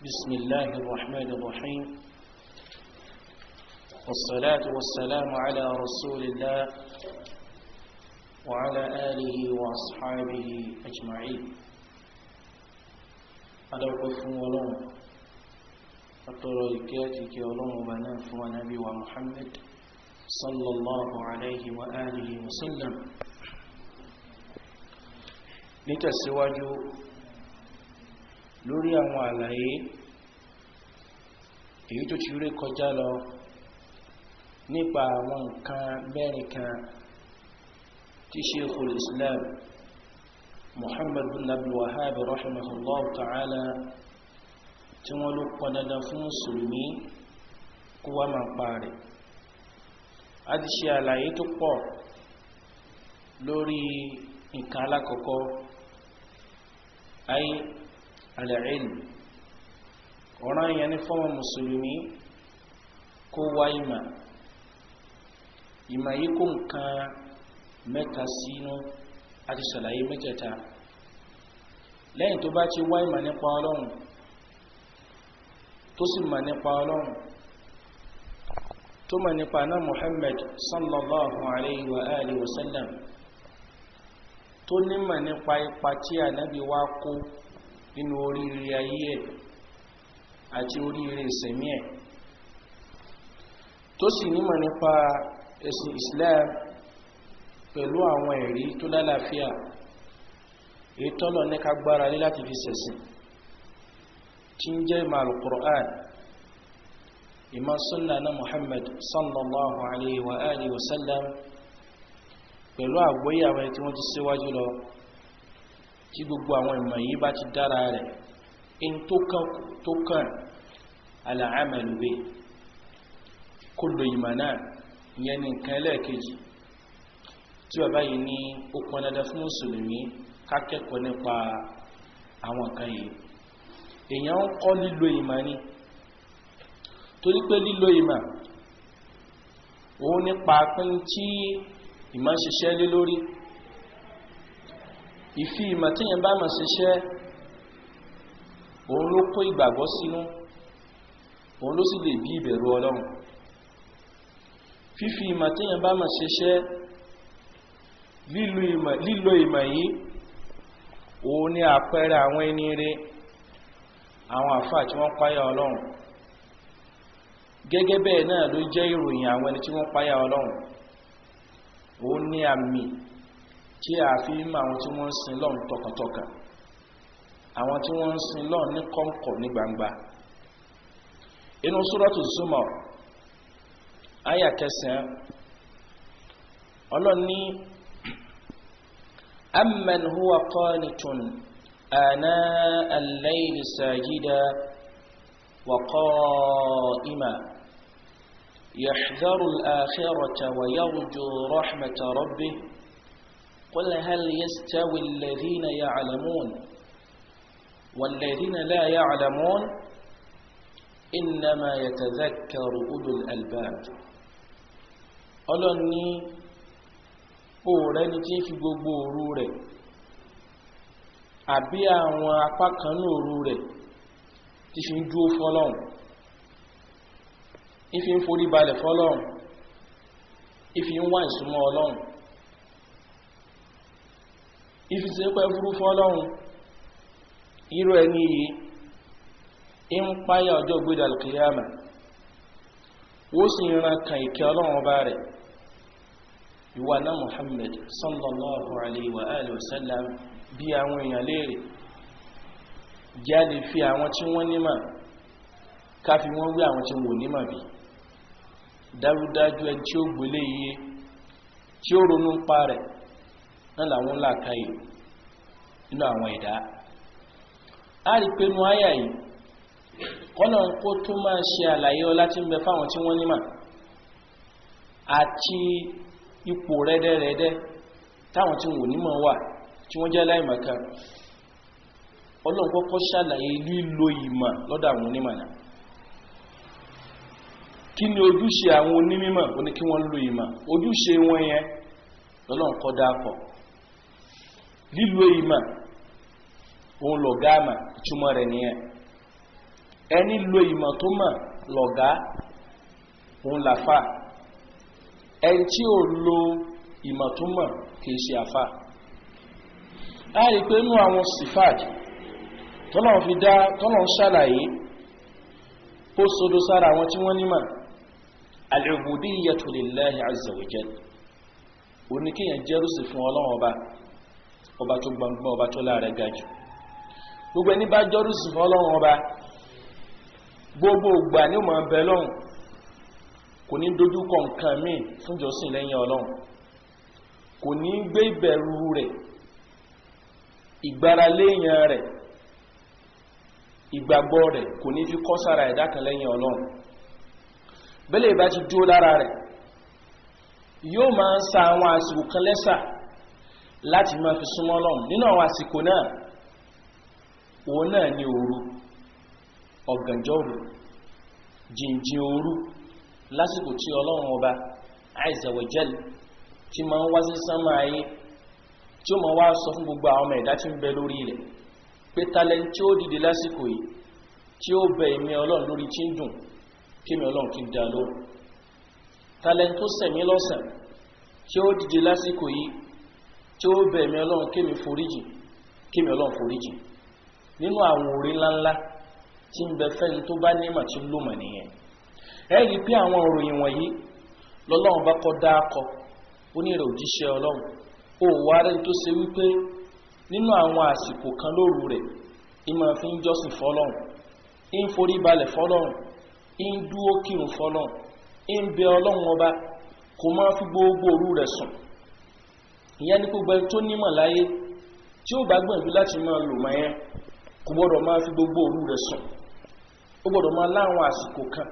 بسم الله الرحمن الرحيم والصلاة والسلام على رسول الله وعلى آله وأصحابه أجمعين. أدعوكم ولون أتركاتك ولون وبنات ونبي ومحمد صلى الله عليه وآله وسلم. nítẹ̀síwájú lórí àwọn àlàyé èyí tó ti rí kọjá lọ nípa àwọn nǹkan mẹ́rin kan tí Sheikhul Islam Muhammad bin Abdul Wahhab rahimahullah ta'ala tí wọ́n ló pọn dandan fún mùsùlùmí kó wá máa pa rẹ̀. A ti ṣe àlàyé tó pọ̀ lórí nǹkan alákọ̀ọ́kọ́ ay al-ilm. ọ̀ràn yẹn ni fún mùsùlùmí kó wá ìmọ̀ yìí kó nǹkan mẹ́ta sínú àti ṣàlàyé mẹ́tẹ̀ẹ̀ta. lẹ́yìn tó bá ti wá ìmọ̀ nípa Ọlọ́run tó sì mọ̀ nípa Ọlọ́run tó mọ̀ nípa náà Muhammad sallallahu alayhi wa alihi wa sallam tó nímọ̀ nípa ipa tí ànábì wá kó nínú oríire ayé ẹ̀ àti oríire ìsẹ̀mí ẹ̀, tó sì nímọ̀ nípa ẹ̀sìn Islam pẹ̀lú àwọn ẹ̀rí tó lálàáfíà èyí tọ́lọ̀ ní ká gbára lé láti fi ṣẹ̀sìn, tí ń jẹ́ ìmọ̀ al-Qur'an, ìmọ̀ sunna na Muhammad sallallahu alayhi wa alihi wa sallam pẹ̀lú àgbóyé àwọn tí wọ́n ti síwájú lọ. Tí gbogbo àwọn ìmọ̀ yìí bá ti dára rẹ̀ in tó kàn al-amalu bi kó lo ìmọ̀ náà, ìyẹn ni nǹkan ẹlẹ́ẹ̀kejì tí bàbá yìí ní ó pọn dandan fún mùsùlùmí ká kẹ́kọ̀ọ́ nípa àwọn kan yìí. èèyàn ń kọ́ lílo ìmọ̀ ni, torí pé lílo ìmọ̀ òun nípa pín tí ìmọ̀ ṣiṣẹ́ lé lórí. ìfi ìmọ̀ tí yẹn bá mọ̀ ṣiṣẹ́ òun ló kó ìgbàgbọ́ sínú, òun ló sì lè bí ìbẹ̀rù Ọlọ́run. fífi ìmọ̀ tí yẹn bá mọ̀ ṣiṣẹ́, lílo ìmọ̀ yìí òun ni àpẹẹrẹ àwọn ẹni rere, àwọn àfáà tí wọ́n páyà Ọlọ́run. gẹ́gẹ́ bẹ́ẹ̀ náà ló jẹ́ ìròyìn àwọn ẹni tí wọ́n páyà Ọlọ́run. ó ní àmì tí a fi mọ̀ àwọn tí wọ́n ń sin Ọlọ́run tọkàntọkàn, àwọn tí wọ́n ń sin Ọlọ́run ní kọ̀kọ̀ ní gbangba. inú Suratu Zumar àyá 9 Ọlọ́run ní amman huwa qanitun آناء الليل ساجدا وقائما يحذر الآخرة ويرجو رحمة ربه قل هل يستوي الذين يعلمون والذين لا يعلمون إنما يتذكر أولو الألباب. ọlọ́ni òòrẹ́ ni tí fi gbogbo òru rẹ̀ àbí àwọn apá kan ní òru rẹ̀ tí fi ń dúó fọ́lọ́run, ìfi ń forí balẹ̀ fọ́lọ́run, ìfi ń wá ìsúnmọ́ Ọlọ́run, ìfi ṣe pẹ́ fúrú fọ́lọ́run. irú ẹni yìí ń páyà ọjọ́ gbéra al-qiyama, ó sì ń ran kan ìkẹ́ Ọlọ́run ọba rẹ̀. ìwà náà Muhammad sallallahu alayhi wa alihi wa sallam bí àwọn èèyàn léèrè, jẹ́ lè fi àwọn tí wọ́n nímọ̀ ká fi wọ́n wí àwọn tí wọ́n nímọ̀ bí. dájúdájú ẹni tí ó gbélé iye tí ó ronú pa rẹ̀ náà làwọn làákàyè nínú àwọn ẹ̀dá. a rí pé nú àyà yìí kọ́nà kó tó máa ṣe àlàyé ọlá tí ń bẹ fáwọn tí wọ́n nímọ̀ àti ipò rẹ́dẹ́rẹ́dẹ́ táwọn tí wọ́n nímọ̀ wà tí wọ́n jẹ́ láìmọ̀kan. Ọlọ́run kọ́kọ́ ṣàlàyé lílo ìmọ̀ lọ́dọ̀ àwọn onímọ̀ náà. kí ni ojúṣe àwọn onímọ̀? ó ní kí wọ́n lo ìmọ̀. ojúṣe wọn yẹn lọ́lọ́run kọ́ dápọ̀. lílo ìmọ̀ òun lọ̀gá àmà, ìtumọ̀ rẹ̀ nìyẹn. ẹni lo ìmọ̀ tó mọ̀ lọ̀gá òun làfà, ẹni tí ò lo ìmọ̀ tó mọ̀ kìí ṣe àfà. a rí pé inú àwọn sifat tọ́nà fi dá tọ́nà ṣàlàyé ó sodo sára àwọn tí wọ́n nímọ̀ al-ubudiyyatu lillahi azza wa jalla, oníkíyàn jẹ́rùsì fún Ọlọ́run ọba tó gbọngbọ́n, ọba tó láàrẹ ga jù. gbogbo ẹni bá jẹ́rùsì fún Ọlọ́run ọba gbogbo ìgbà ní ọmọ ẹbẹ lọ́hùn, kò ní dojúkọ nǹkan míì fún jọ́sìn lẹ́yìn Ọlọ́run, kò ní gbé ìbẹ̀rù rẹ̀, ìgbáraléyàn rẹ̀, ìgbàgbọ́ rẹ̀ kò ní fi kọ́ sára ẹ̀dá kan lẹ́yìn Ọlọ́run. bẹ́lẹ̀ bá ti dúró lára rẹ̀, yóò máa ń sa àwọn àsìkò kan lẹ́sà láti máa fi súnmọ́ Ọlọ́run. nínú àwọn àsìkò náà, òun náà ni òru, ọ̀gànjọ́ òru, jìnjìn òru, lásìkò tí Ọlọ́run ọba azza wa jalla tí máa ń wá sí sánmà ayé, tí ó máa wá sọ fún gbogbo àwọn ọmọ ẹ̀dá tí ń bẹ lórí ilẹ̀ pé talent tí ó dìde lásìkò yìí tí ó bẹ ìmí Ọlọ́run lórí tí ń dùn kí mi Ọlọ́run kí n dá lóhùn. talent tó sẹ̀mí lọ́sàn tí ó dìde lásìkò yìí tí ó bẹ ìmí Ọlọ́run kí mi foríjì, kí mi Ọlọ́run foríjì. nínú àwọn orí ńláńlá tí ń bẹ fẹ́ni tó bá nímọ̀ tí ló mọ̀ nìyẹn. ẹ rí pé àwọn òròyìn wọ̀nyí lọ́lọ́run bá kọ́ dáàkọ́ onírè òjíṣẹ́ Ọlọ́run ó wá rẹ̀ tó ṣe wípé nínú àwọn àsìkò kan lóru rẹ̀ ìmọ̀ fi ń jọ́sìn fọ́lọ́run, ń forí balẹ̀ fọ́lọ́run, ń dúó kírun fọ́lọ́run, ń bẹ Ọlọ́run ọba, kò máa fi gbogbo òru rẹ̀ sùn. ìyẹn ní gbogbo ẹni tó nímọ̀ láyé tí ó bá gbìyànjú láti máa lò mọ́ yẹn kò gbọ́dọ̀ máa fi gbogbo òru rẹ̀ sùn. ó gbọ́dọ̀ máa láwọn àsìkò kan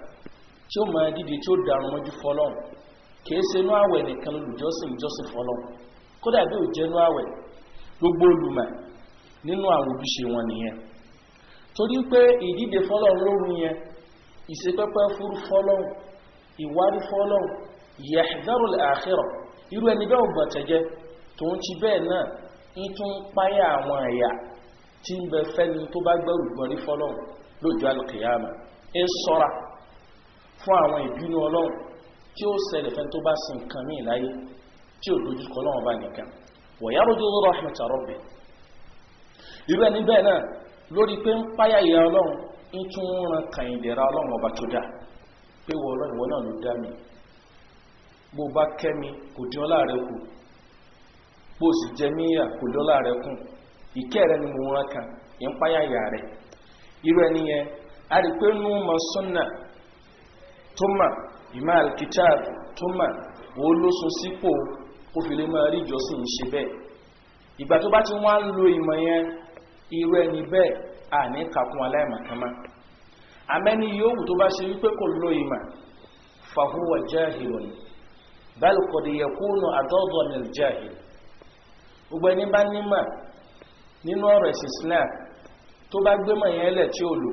tí ó máa dìde tí ó darun mọ́jú fọ́lọ́run. kìí ṣe inú àwẹ̀ nìkan lolùjọ́sìn fọ́lọ́run, kódà bí ò jẹ́ inú àwẹ̀, gbogbo olùmọ̀ nínú àwọn ojúṣe wọn nìyẹn. torí pé ìdíje fọ́lọ́run lóru yẹn, ìṣepẹ́pẹ́ fúrú fọ́lọ́run, ìwárí fọ́lọ́run, yahdharul akhirah, irú ẹni bẹ́ẹ̀ ògbọ̀n tẹ̀jẹ́ tó ń ti bẹ́ẹ̀ náà ń tún páyà àwọn ẹ̀yà tí ń bẹ fẹ́ni tó bá gbẹ́rù gbọ́n rí fọ́lọ́run lójú al-qiyamah. ń ṣọ́ra fún àwọn ìbínú Ọlọ́run tí ó ṣẹlẹ̀ fẹ́ tó bá sin nǹkan míì láyé tí ó dojúkọ Ọlọ́run bá nìkan. wa yarju rahmata rabbih, irú ẹni bẹ́ẹ̀ náà lórí pé ń páyà ìyà Ọlọ́run ń tún ran kàìndẹ̀ra Ọlọ́run ọba tó dá pé wọ Ọlọ́run ìwọ náà ló dá mi, bó bá kẹ́ mi kò dín ọlá rẹ kù, bó sì jẹ míyà kò dín ọlá rẹ kù, ìkẹ́ rẹ ni mo rán kan, ń páyà ìyà rẹ. irú ẹni yẹn a rí pé nú mọ súnnà tó mà, ìmọ̀ alkitab tó mà, ó ló so sípò ó fi lè máa rí ìjọsìn ṣe bẹ́ẹ̀. ìgbà tó bá ti wá ń lo ìmọ̀ yẹn, irú ẹni bẹ́ẹ̀ à ní kàkún aláìmọ̀kánmá. àmẹ́ni yòówù tó bá ṣe wípé kò lo ìmọ̀, fahuwa jahilun bal qad yakunu adadda min al-jahil. gbogbo ẹni bá nímọ̀ nínú ọ̀rọ̀ ẹ̀sìn Islam tó bá gbé mọ̀ yẹn lẹ̀ tí ó lò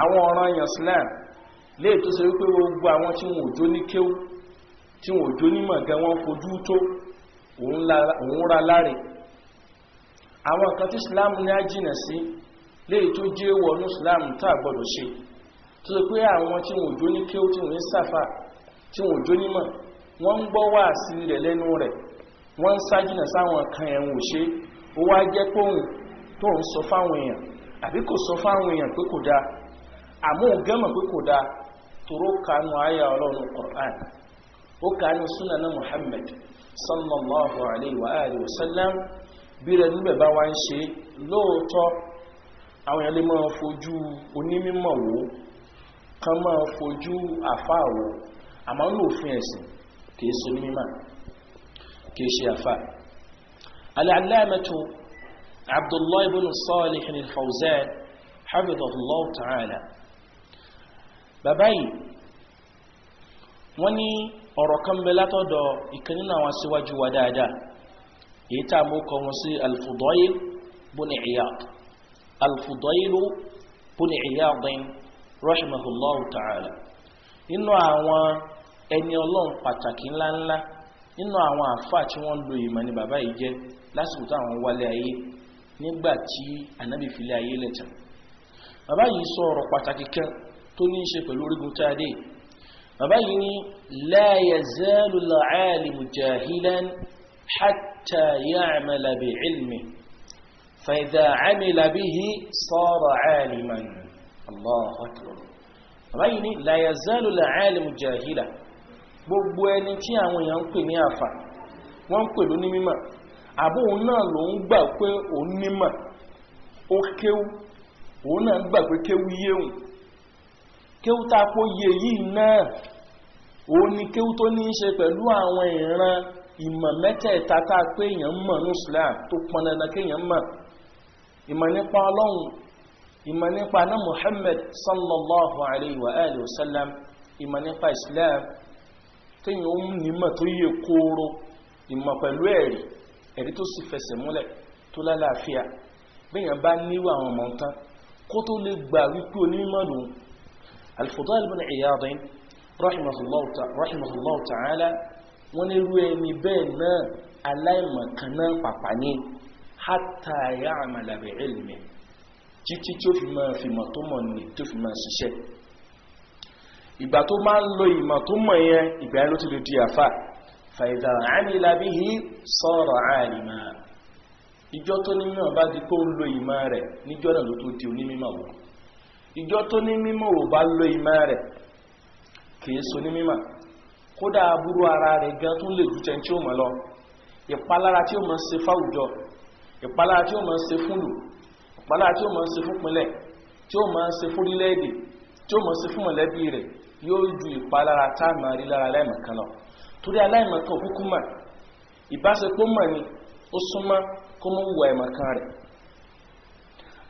àwọn ọ̀ranyàn Islam léè tó ṣe wípé gbogbo àwọn tí wọn ò jó ní kéwú, tí wọn ò jó ní mọ̀gá, wọn fojú tó òun ra láre. àwọn nǹkan tí Islam ní á jìnà sí léè tó jẹ́ wọnú Islam tá a gbọ́dọ̀ ṣe, tó ṣe pé àwọn tí wọn ò jó ní kéwú, tí wọn ń sàfà, tí wọn ò jó ní mọ̀, wọ́n ń gbọ́ wá sí rẹ̀ lẹ́nu rẹ̀, wọ́n ń sájìnà sáwọn kan ẹ̀hún ò ṣe. ó wá jẹ́ póhùn tó ń sọ fáwọn èèyàn àbí kò sọ fáwọn èèyàn pé kò dáa, àmọ́ ògẹ́mọ̀ pé kò dáa tóró kanú àyà Ọlọ́run Qur'an, ó kanú súnà Muhammad sallallahu alayhi wa alihi wa sallam. bí rẹ̀ níbẹ̀ bá wá ń ṣe lóòótọ́, àwọn èèyàn lè máa fojú onímọ̀ wò, kán máa fojú àfáà wò, àmọ́ ní òfin ẹ̀sìn kìí ṣe onímọ̀, kìí ṣe àfáà. al-allamatu Abdullah ibn Salih al-Fawzan hafidhahullah ta'ala, bàbá yìí wọ́n ní ọ̀rọ̀ kan bẹ látọ̀dọ̀ ìkan nínú àwọn aṣíwájú wa dáadáa, èyí tá a mú kọ wọn sí al-Fudayl ibn Iyad, al-Fudayl ibn Iyad rahimahullah ta'ala. nínú àwọn ẹni Ọlọ́run pàtàkì ńláńlá, nínú àwọn àfáà tí wọ́n lo ìmọ̀ ni bàbá yìí jẹ́ lásìkò táwọn wálé ayé nígbà tí Ànábì filé ayé lẹ́tàn. bàbá yìí sọ ọ̀rọ̀ pàtàkì kan tó ní ṣe pẹ̀lú orígun tàdé bàbá yìí ní la yazalu al-alimu jahilan hatta ya'mala bi'ilmihi fa idha 'amila bihi sara 'aliman. Allahu akbar. bàbá yìí ní la yazalu al-alimu jahilan, gbogbo ẹni tí àwọn èèyàn ń pè ní àfà wọ́n ń pè lóní mímọ̀ àbóhun náà ló ń gbà pé òun nímọ̀ ó kéwú òun náà gbà pé kéwú yéhùn kéwú tá kó yé yìí náà òun ni kéwú tó ní í ṣe pẹ̀lú àwọn ìran ìmọ̀ mẹ́tẹ̀ẹ̀ta tá pé èèyàn mọ̀ ní Islam tó pọn dandan kéèyàn mọ̀: ìmọ̀ nípa Ọlọ́run, ìmọ̀ nípa náà Muhammad sallallahu alayhi wa alihi wa sallam, ìmọ̀ nípa Islam téèyàn ó nímọ̀ tó yẹ kóró, ìmọ̀ pẹ̀lú ẹ̀rí tó sì fẹsẹ̀ múlẹ̀ tó lálàáfíà. bẹ́yàn bá níwò àwọn ọmọ tán kó tó lè gbà wípé onímọ̀ lòun. Al-Fudayl ibn Iyad rahimahullahu ta'ala wọ́n ní irú ẹni bẹ́ẹ̀ náà aláìmọ̀kan náà pàpà ní hatta ya'mala bi'ilmi, títí tí ó fi máa fi mọ̀ tó mọ̀ ní tó fi máa ṣiṣẹ́. ìgbà tó máa ń lo ìmọ̀ tó mọ̀ yẹn ìgbà yẹn ló ti lè di àfà. fa idha 'amila bihi sara 'alima, ìjọ tó ní mímọ̀ bá di kó ń lo ìmọ̀ rẹ̀ níjọ́ náà ló tó di onímọ̀ wò. ìjọ tó ní mímọ̀ ò bá lo ìmọ̀ rẹ̀ kìí so ní mímọ̀, kódà aburú ara rẹ̀ gan tún lè jù tẹ́ntí ó mọ̀ lọ. ìpalára tí ó mọ̀ ṣe fáwùjọ, ìpalára tí ó mọ̀ ṣe fúnlù, ìpalára tí ó mọ̀ ṣe fúnpínlẹ̀, tí ó mọ̀ ṣe fúrílẹ̀-èdè, tí ó mọ̀ ṣe fún mọ̀lẹ́bí rẹ̀ yóò ju ìpalára tá a máa rí lára aláìmọ̀kan lọ. torí aláìmọ̀kan kúkú mọ̀, ìbáṣepọ̀ mọ̀ ni ó súnmọ́ kó mọ́ wùwà ìmọ̀kan rẹ̀.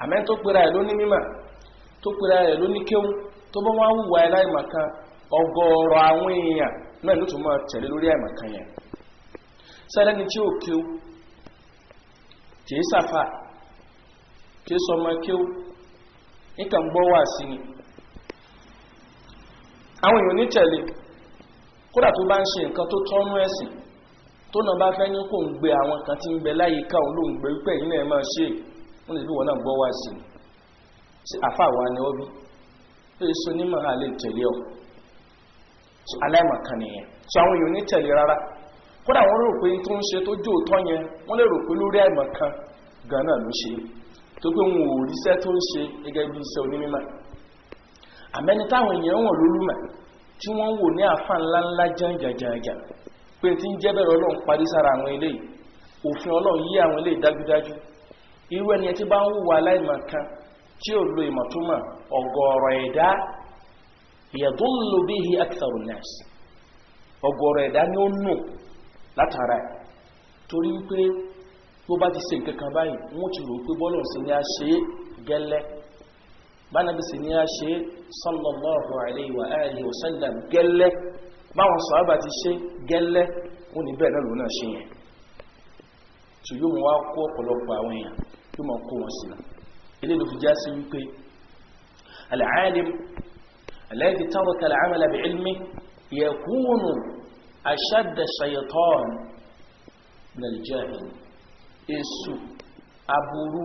àmẹ́ tó pera ẹ̀ ló ní mímọ̀, tó pera ẹ̀ ló ní kéwú, tó bọ́ wá wùwà aláìmọ̀kan, ọ̀gọ̀ọ̀rọ̀ àwọn èèyàn náà ló tún máa tẹ̀lé lórí àìmọ̀kan yẹn. sẹ́lẹ́ni tí ó kéwú, kìí sàfà, kìí sọmọ kéwú, nǹkan gbọ́ wà sí ni àwọn èèyàn ní tẹ̀lé. kódà tó bá ń ṣe nǹkan tó tọ́nú ẹ̀sìn tó náà bá fẹ́ ní kò ń gbé àwọn kan tí ń bẹ láyé ká òun ló ń gbé wípé yìí náà máa ṣe wọ́n lè bí wọ́n náà gbọ́ wá sí i sí àfàwà ni ó bí èyí so ní màá lè tẹ̀lé ọ aláìmọ̀kan nìyẹn. sọ àwọn èèyàn ní tẹ̀lé rárá, kódà wọ́n rò pé tó ń ṣe tó jó òótọ́ yẹn wọ́n lè rò pé lórí àìmọ̀kan gan náà ló ṣe, tó pé wọn ò ríṣẹ́ tó ń ṣe gẹ́gẹ́ bí iṣẹ́ onímọ̀. àmẹ́ni táwọn èèyàn wọ̀n lólùmọ̀ tí wọ́n wò ní àfà ńláńlá jàǹjàǹjà pé tí ń jẹ́ bẹ̀rẹ̀ Ọlọ́run parí sára àwọn eléyìí, òfin Ọlọ́run yí àwọn eléyìí dájúdájú. irú ẹni tí bá ń wùwà aláìmọ̀kan tí ò lo ìmọ̀ tó mọ̀, ọ̀gọ̀ọ̀rọ̀ ẹ̀dá yadullu bihi aktharun nas, ọ̀gọ̀ọ̀rọ̀ ẹ̀dá ni ó nù látara ẹ̀. torí wípé bó bá ti ṣe nǹkan kan báyìí wọ́n ti rò pé bọ́lọ̀ sí ni a ṣe gẹ́lẹ́, bánàbí sí ni a ṣe sallallahu alayhi wa alihi wa sallam gẹ́lẹ́, báwọn sàhábà ti ṣe gẹ́lẹ́, wọ́n ní bẹ́ẹ̀ náà ló náà ṣe yẹn. tó yóò mú wá kó ọ̀pọ̀lọpọ̀ àwọn èèyàn yóò mọ̀ kó wọn sílẹ̀. ilé ló fi já sí wípé al-alim alladhi taraka al-amala bi'ilmihi yakunu ashadda shaytan min al-jahil. èṣù aburú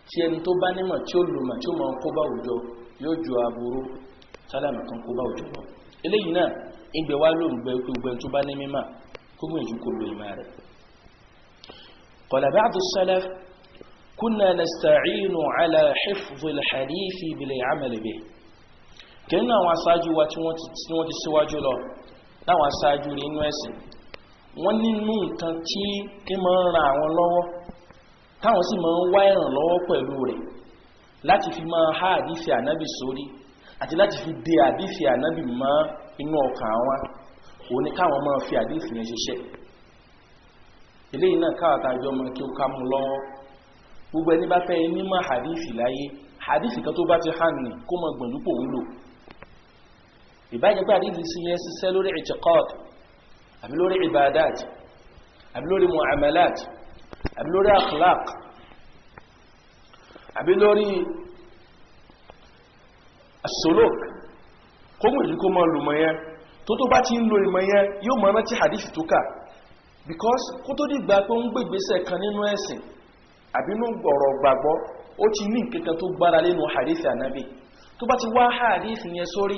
tí ẹni tó bá nímọ̀ tí ó lùmọ̀ tí ó máa kó bá òjò yóò ju aburú sálámà kan kó bá òjò lọ. eléyìí náà ìgbẹ̀ wá ló ń gbẹ gbogbo ẹni tó bá ní mímọ̀ kó mú ìjú kó lo ìmọ̀ rẹ̀. qala ba'du as-salaf kunna nasta'inu ala hifdhi al-hadithi bil-'amal bihi. kẹ́nu àwọn aṣáájú wa tí wọ́n ti síwájú lọ láwọn aṣáájú rí inú ẹ̀sìn, wọ́n nínú nǹkan tí kí máa ń ran àwọn lọ́wọ́ táwọn sì máa ń wá ìrànlọ́wọ́ pẹ̀lú rẹ̀ láti fi máa há àdífì ànábì sórí àti láti fi dé àdífì ànábì mọ́ inú ọkàn àwọn òní káwọn máa fi àdífì yẹn ṣiṣẹ́. eléyìí náà káwàtà àjọ máa kí ó ká mú lọ́wọ́. gbogbo ẹni bá fẹ́ ní máa àdífì láyé, àdífì kan tó bá ti hàn ní kó máa gbọ̀ndúpọ̀ wúlò. ìbájẹ́ pé àdífì sí yẹn ṣiṣẹ́ lórí i'tiqad àbí lórí ibadat àbí lórí muamalat àbí lórí akhlaq àbí lórí as-suluk, kó mú ìlú kó máa lò mọ̀ yẹn tó bá ti ń lo ìmọ̀ yẹn yóò mọ̀ rántí hadith tó kà. because kó tó dìgbà pé ń gbègbèsẹ̀ kan nínú ẹ̀sìn àbí nínú ọ̀rọ̀ gbàgbọ́ ó ti ní nǹkan tó gbára lé nínú hadith Ànábì tó bá ti wá hadith yẹn sórí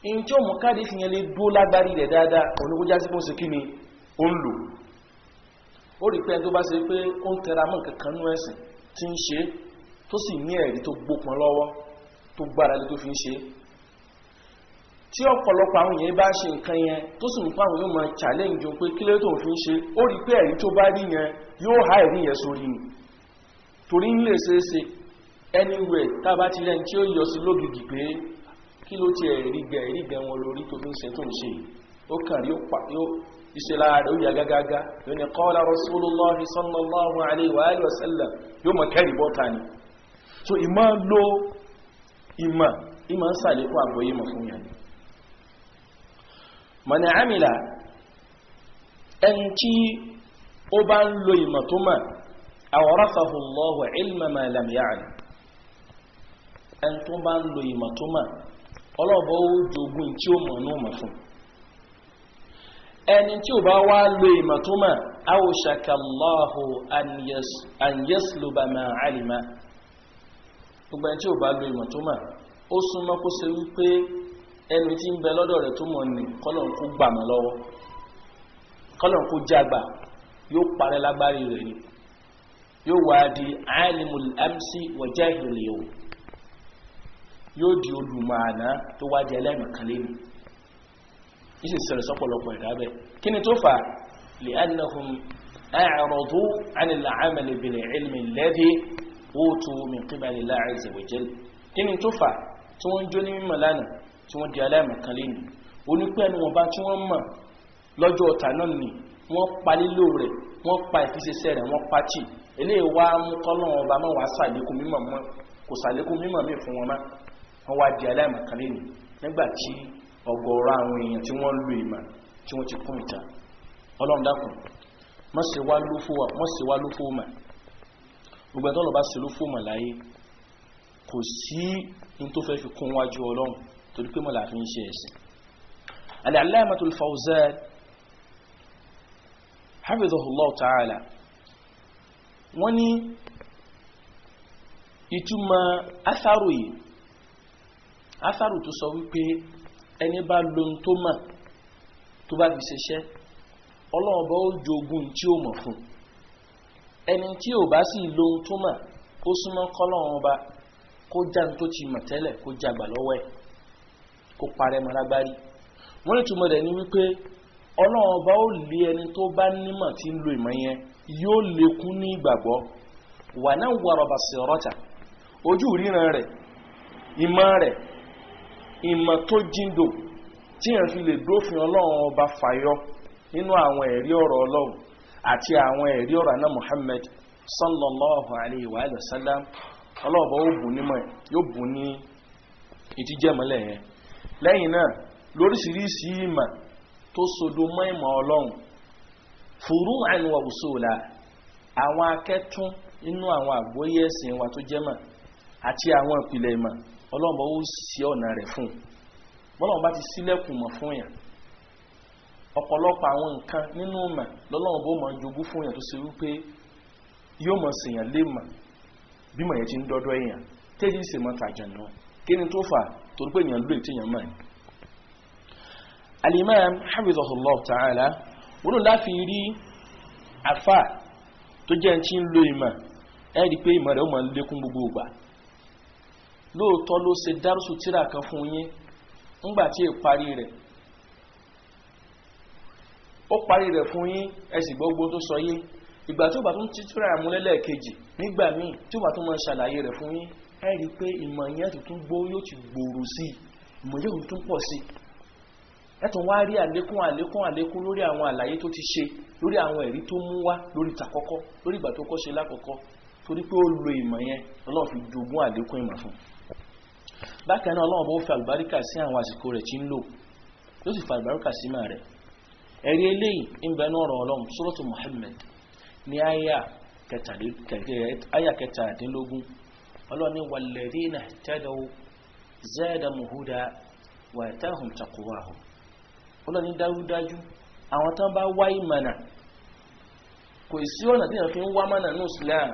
in tí ó mú hadith yẹn lè dúró lágbárí rẹ̀ dáadáa oníkó jásí pé ó ṣe kíni ó ń lò ó rí pé tó bá ṣe pé ó ń tẹra mọ́ nǹkan kan nú ẹ̀sìn tí ń ṣe tó sì ní ẹ̀rí tó gbópọn lọ́wọ́ tó gbára lé tó fi ń ṣe tí ọ̀pọ̀lọpọ̀ àwọn èèyàn bá ṣe nǹkan yẹn tó sì ń fún àwọn yóò máa challenge pé kí ló tó fi ń ṣe ó rí pé ẹ̀rí tó bá rí yẹn yóò há ẹ̀rí yẹn sórí ni torí ń lè ṣe é ṣe anywhere tá a bá ti lẹ́ni tí ó yọ sí lógìgì pé kí ló ti ẹ̀rí gẹ̀ wọn lórí tó fi ń ṣe tó ń ṣe ó kàn rí ó iṣẹ́ lára rẹ̀ ó yà gágágá yóò ní qala Rasulullah sallallahu alaihi wa alihi wa sallam yóò mọ̀ kẹ́rì bọ́ta ni so ìmọ̀ lo ìmọ̀ ń sàlékún àgbọ́yé mọ̀ fún yàn man amila ẹni tí ó bá ń lo ìmọ̀ tó mọ̀ awrathahu Allahu ilma ma lam ya'lam ẹni tó bá ń lo ìmọ̀ tó mọ̀ ọlọ́bọ̀ ó jogún tí ó mọ̀ náà mọ̀ fún ẹni tí ó bá wá lo ìmọ̀ tó mọ̀ awshaka Allahu an yasluba ma 'alima gbogbo ẹni tí ó bá lo ìmọ̀ tó mọ̀ ó súnmọ́ kó ṣe wípé ẹni tí ń bẹ lọ́dọ̀ rẹ̀ tó mọ̀ ní kọ́lọ̀n kó gbà mọ́ lọ́wọ́ kọ́lọ̀n kó jágbà yóò parẹ́ lágbárí rẹ̀ ni yóò wá di alimul amsi wa jahilul yawm yóò di olùmọ̀àná tó wá jẹ́ ẹlẹ́mọ̀kálẹ́ ni ìsì sẹ̀rẹ̀ sọ́pọ̀lọpọ̀ ìdábẹ̀ kí ni tó fà li'annahum a'radu 'anil 'amali bil 'ilmi alladhi utu min qibali Allahi 'azza wa jalla kí ni tó fà tí wọ́n jó ní mímọ̀ lánàá tí wọ́n di aláìmọ̀kálẹ́ ni onípẹ́ ni wọ́n bá tí wọ́n mọ̀ lọ́jọ́ ọ̀tà náà ni wọ́n pa lílò rẹ̀ wọ́n pa ìfiṣẹ́sẹ́ rẹ̀ wọ́n pàtì eléyìí wá mú kọ́lọ́run ọba máa wá sàlékún mímọ̀ mọ́ kò sàlékún mímọ̀ mí fún wọn má wọ́n wá di aláìmọ̀kálẹ́ ni nígbà tí ọ̀gọ̀ọ̀rọ̀ àwọn èèyàn tí wọ́n lo ìmọ̀ tí wọ́n ti kún ìta Ọlọ́run dákun mọ́ ṣe wá lófó mà gbogbo ẹ̀tọ́ lọ́ba ṣe lófó mà láyé kò sí in tó fẹ́ fi kún wájú Ọlọ́run torí pé mọ́ láàfin ṣe ẹ̀sìn al-Allamatul Fawzan hafidhahullah ta'ala wọ́n ní ìtumọ̀ atharu tó sọ wípé ẹni bá lóhun tó mọ̀ tó bá fi ṣiṣẹ́ Ọlọ́run bá ó jogún tí ó mọ̀ fún ẹni tí ò bá sì lóhun tó mọ̀ ó súnmọ́ kọ́lọ́run ọba kó já tó ti mọ̀ tẹ́lẹ̀ kó jagbà lọ́wọ́ ẹ̀ kó parẹ́ mọ́ lágbárí wọ́n ní túmọ̀ rẹ̀ ní wípé Ọlọ́run ọba ó lé ẹni tó bá nímọ̀ tí ń lo ìmọ̀ yẹn yóò lékún ní ìgbàgbọ́ wà náà wọ̀rọ̀ basirata ojú ríran rẹ̀ ìmọ̀ tó jíndò tí yẹn fi lè dófin Ọlọ́run ọba fàyọ nínú àwọn ẹ̀rí ọ̀rọ̀ Ọlọ́run àti àwọn ẹ̀rí ọ̀rọ̀ náà Muhammad sallallahu alayhi wa sallam Ọlọ́run ọba ó bù nímọ̀ yóò bù ní ìtìjẹ́mọ́lẹ̀ yẹn lẹ́yìn náà lóríṣiríṣi ìmọ̀ tó sodo mọ́ ìmọ̀ Ọlọ́run furu'an wa usula àwọn akẹ́tún inú àwọn àgbóyé ẹ̀sìn wa tó jẹ́mọ̀ àti àwọn ìpìlẹ̀ ìmọ̀ Ọlọ́run bá ó sí ọ̀nà rẹ̀ fún Ọlọ́run bá ti sílẹ̀kùn mọ̀ fún yàn ọ̀pọ̀lọpọ̀ àwọn nǹkan nínú ìmọ̀ lọ́lọ́run bó mọ̀ jogún fún yàn tó ṣe wípé yóò mọ̀ sèyàn lé mọ̀ bí mọ̀ yẹn ti ń dọ́dọ́ èèyàn tẹ́jì sì mọ̀ tàjà náà kí ni tó fà torí pé èèyàn lóye téèyàn mọ̀ ní. Al-Imam hafidhahullah ta'ala wọ́n láfi rí àfà tó jẹ́ tí ń lo ìmọ̀ ẹ́rí pé ìmọ̀ rẹ̀ ó mọ̀ lékún gbogbo ìgbà lóòótọ́ ló ṣe dárúsù tíra kan fún yín ńgbàtí ìparí rẹ̀ ó parí rẹ̀ fún yín ẹ̀sì gbogbo tó sọ yín ìgbà tí ó bá tún títíra àmúlẹ́lẹ̀ kejì nígbà míì tí ó bá tún mọ́ ṣàlàyé rẹ̀ fún yín ẹ́rí pé ìmọ̀ yẹn tuntun gbó yóò ti gbòòrò sí ìmọ̀ yóò tún pọ̀ sí ẹ̀tùn wá rí àlékún lórí àwọn àlàyé tó ti ṣe lórí àwọn ẹ̀rí tó mú wá lórí tàkọ́kọ́ lórí ìgbà tó kọ́ ṣe lákọ̀ọ́kọ́ torí pé ó lo ìmọ̀ yẹn Ọlọ́run fi jogún àlékún ìmọ̀ fún bákan náà Ọlọ́run bó fi àlùbáríkà sí àwọn àsìkò rẹ̀ tí ń lò ló sì fi àlùbáríkà sí máa rẹ̀ ẹ̀rí eléyìí ń bẹ ní ọ̀rọ̀ Ọlọ́run Suratu Muhammad ní àyà kẹtàdínlógún Ọlọ́run ní walladhina ihtadaw zadahum huda wa atahum taqwahum Ọlọ́run ní dájúdájú àwọn tán bá wá ìmọ̀nà kò sí ọ̀nà tí èèyàn fi ń wá mọ̀nà ní Islam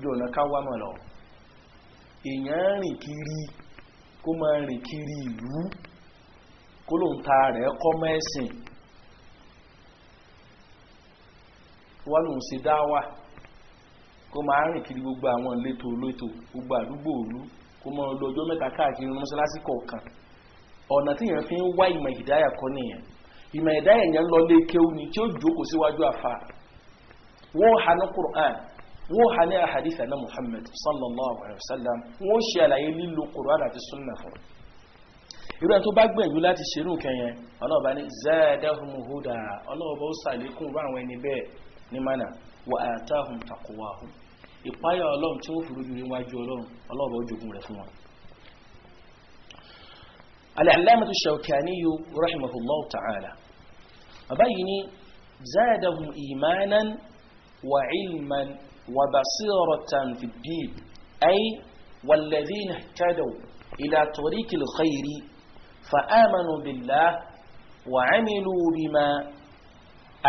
bí ọ̀nà ká wá mọ̀ lọ èèyàn rìn kiri kó máa rìn kiri ìlú kó lóun ta rẹ̀ kọ́ mẹ́sìn wọ́n lòun ṣe dáwà kó máa rìn kiri gbogbo àwọn ìletò olóòtò gbogbo àdúgbò òlú kó máa lọ ọjọ́ mẹ́ta káàkiri mọ́sálásí kọ̀ọ̀kan ọ̀nà tí èèyàn fi ń wá ìmọ̀ ìdáyà kọ́ nìyẹn ìmọ̀ ìdáyà yẹn lọ lé kéwú ni tí ó jókòó síwájú àfa wọ́n ha ní Qur'an wọ́n ha ní ahadith na Muhammad sallallahu alaihi wasallam wọ́n ṣe àlàyé lílo Qur'an àti sunna fún irú ẹni tó bá gbìyànjú láti ṣerú kẹyẹn ọlọ́ọ̀bá ní zadahum huda ọlọ́ọ̀bá ó sàlékún rú àwọn ẹni bẹ́ẹ̀ ní mánà wa atahum taqwahum ìpáyà ọlọ́run tí wọ́n fi rújú níwájú ọlọ́ọ̀bá ó jogun rẹ̀ fún wọn. al-allamatu Shawkani rahimahullahu ta'ala àbáyìí zadahum imanan wa ilman wa basiratan fi ddin ay walladhina ihtadaw ila tariqil khayri فآمنوا بالله وعملوا بما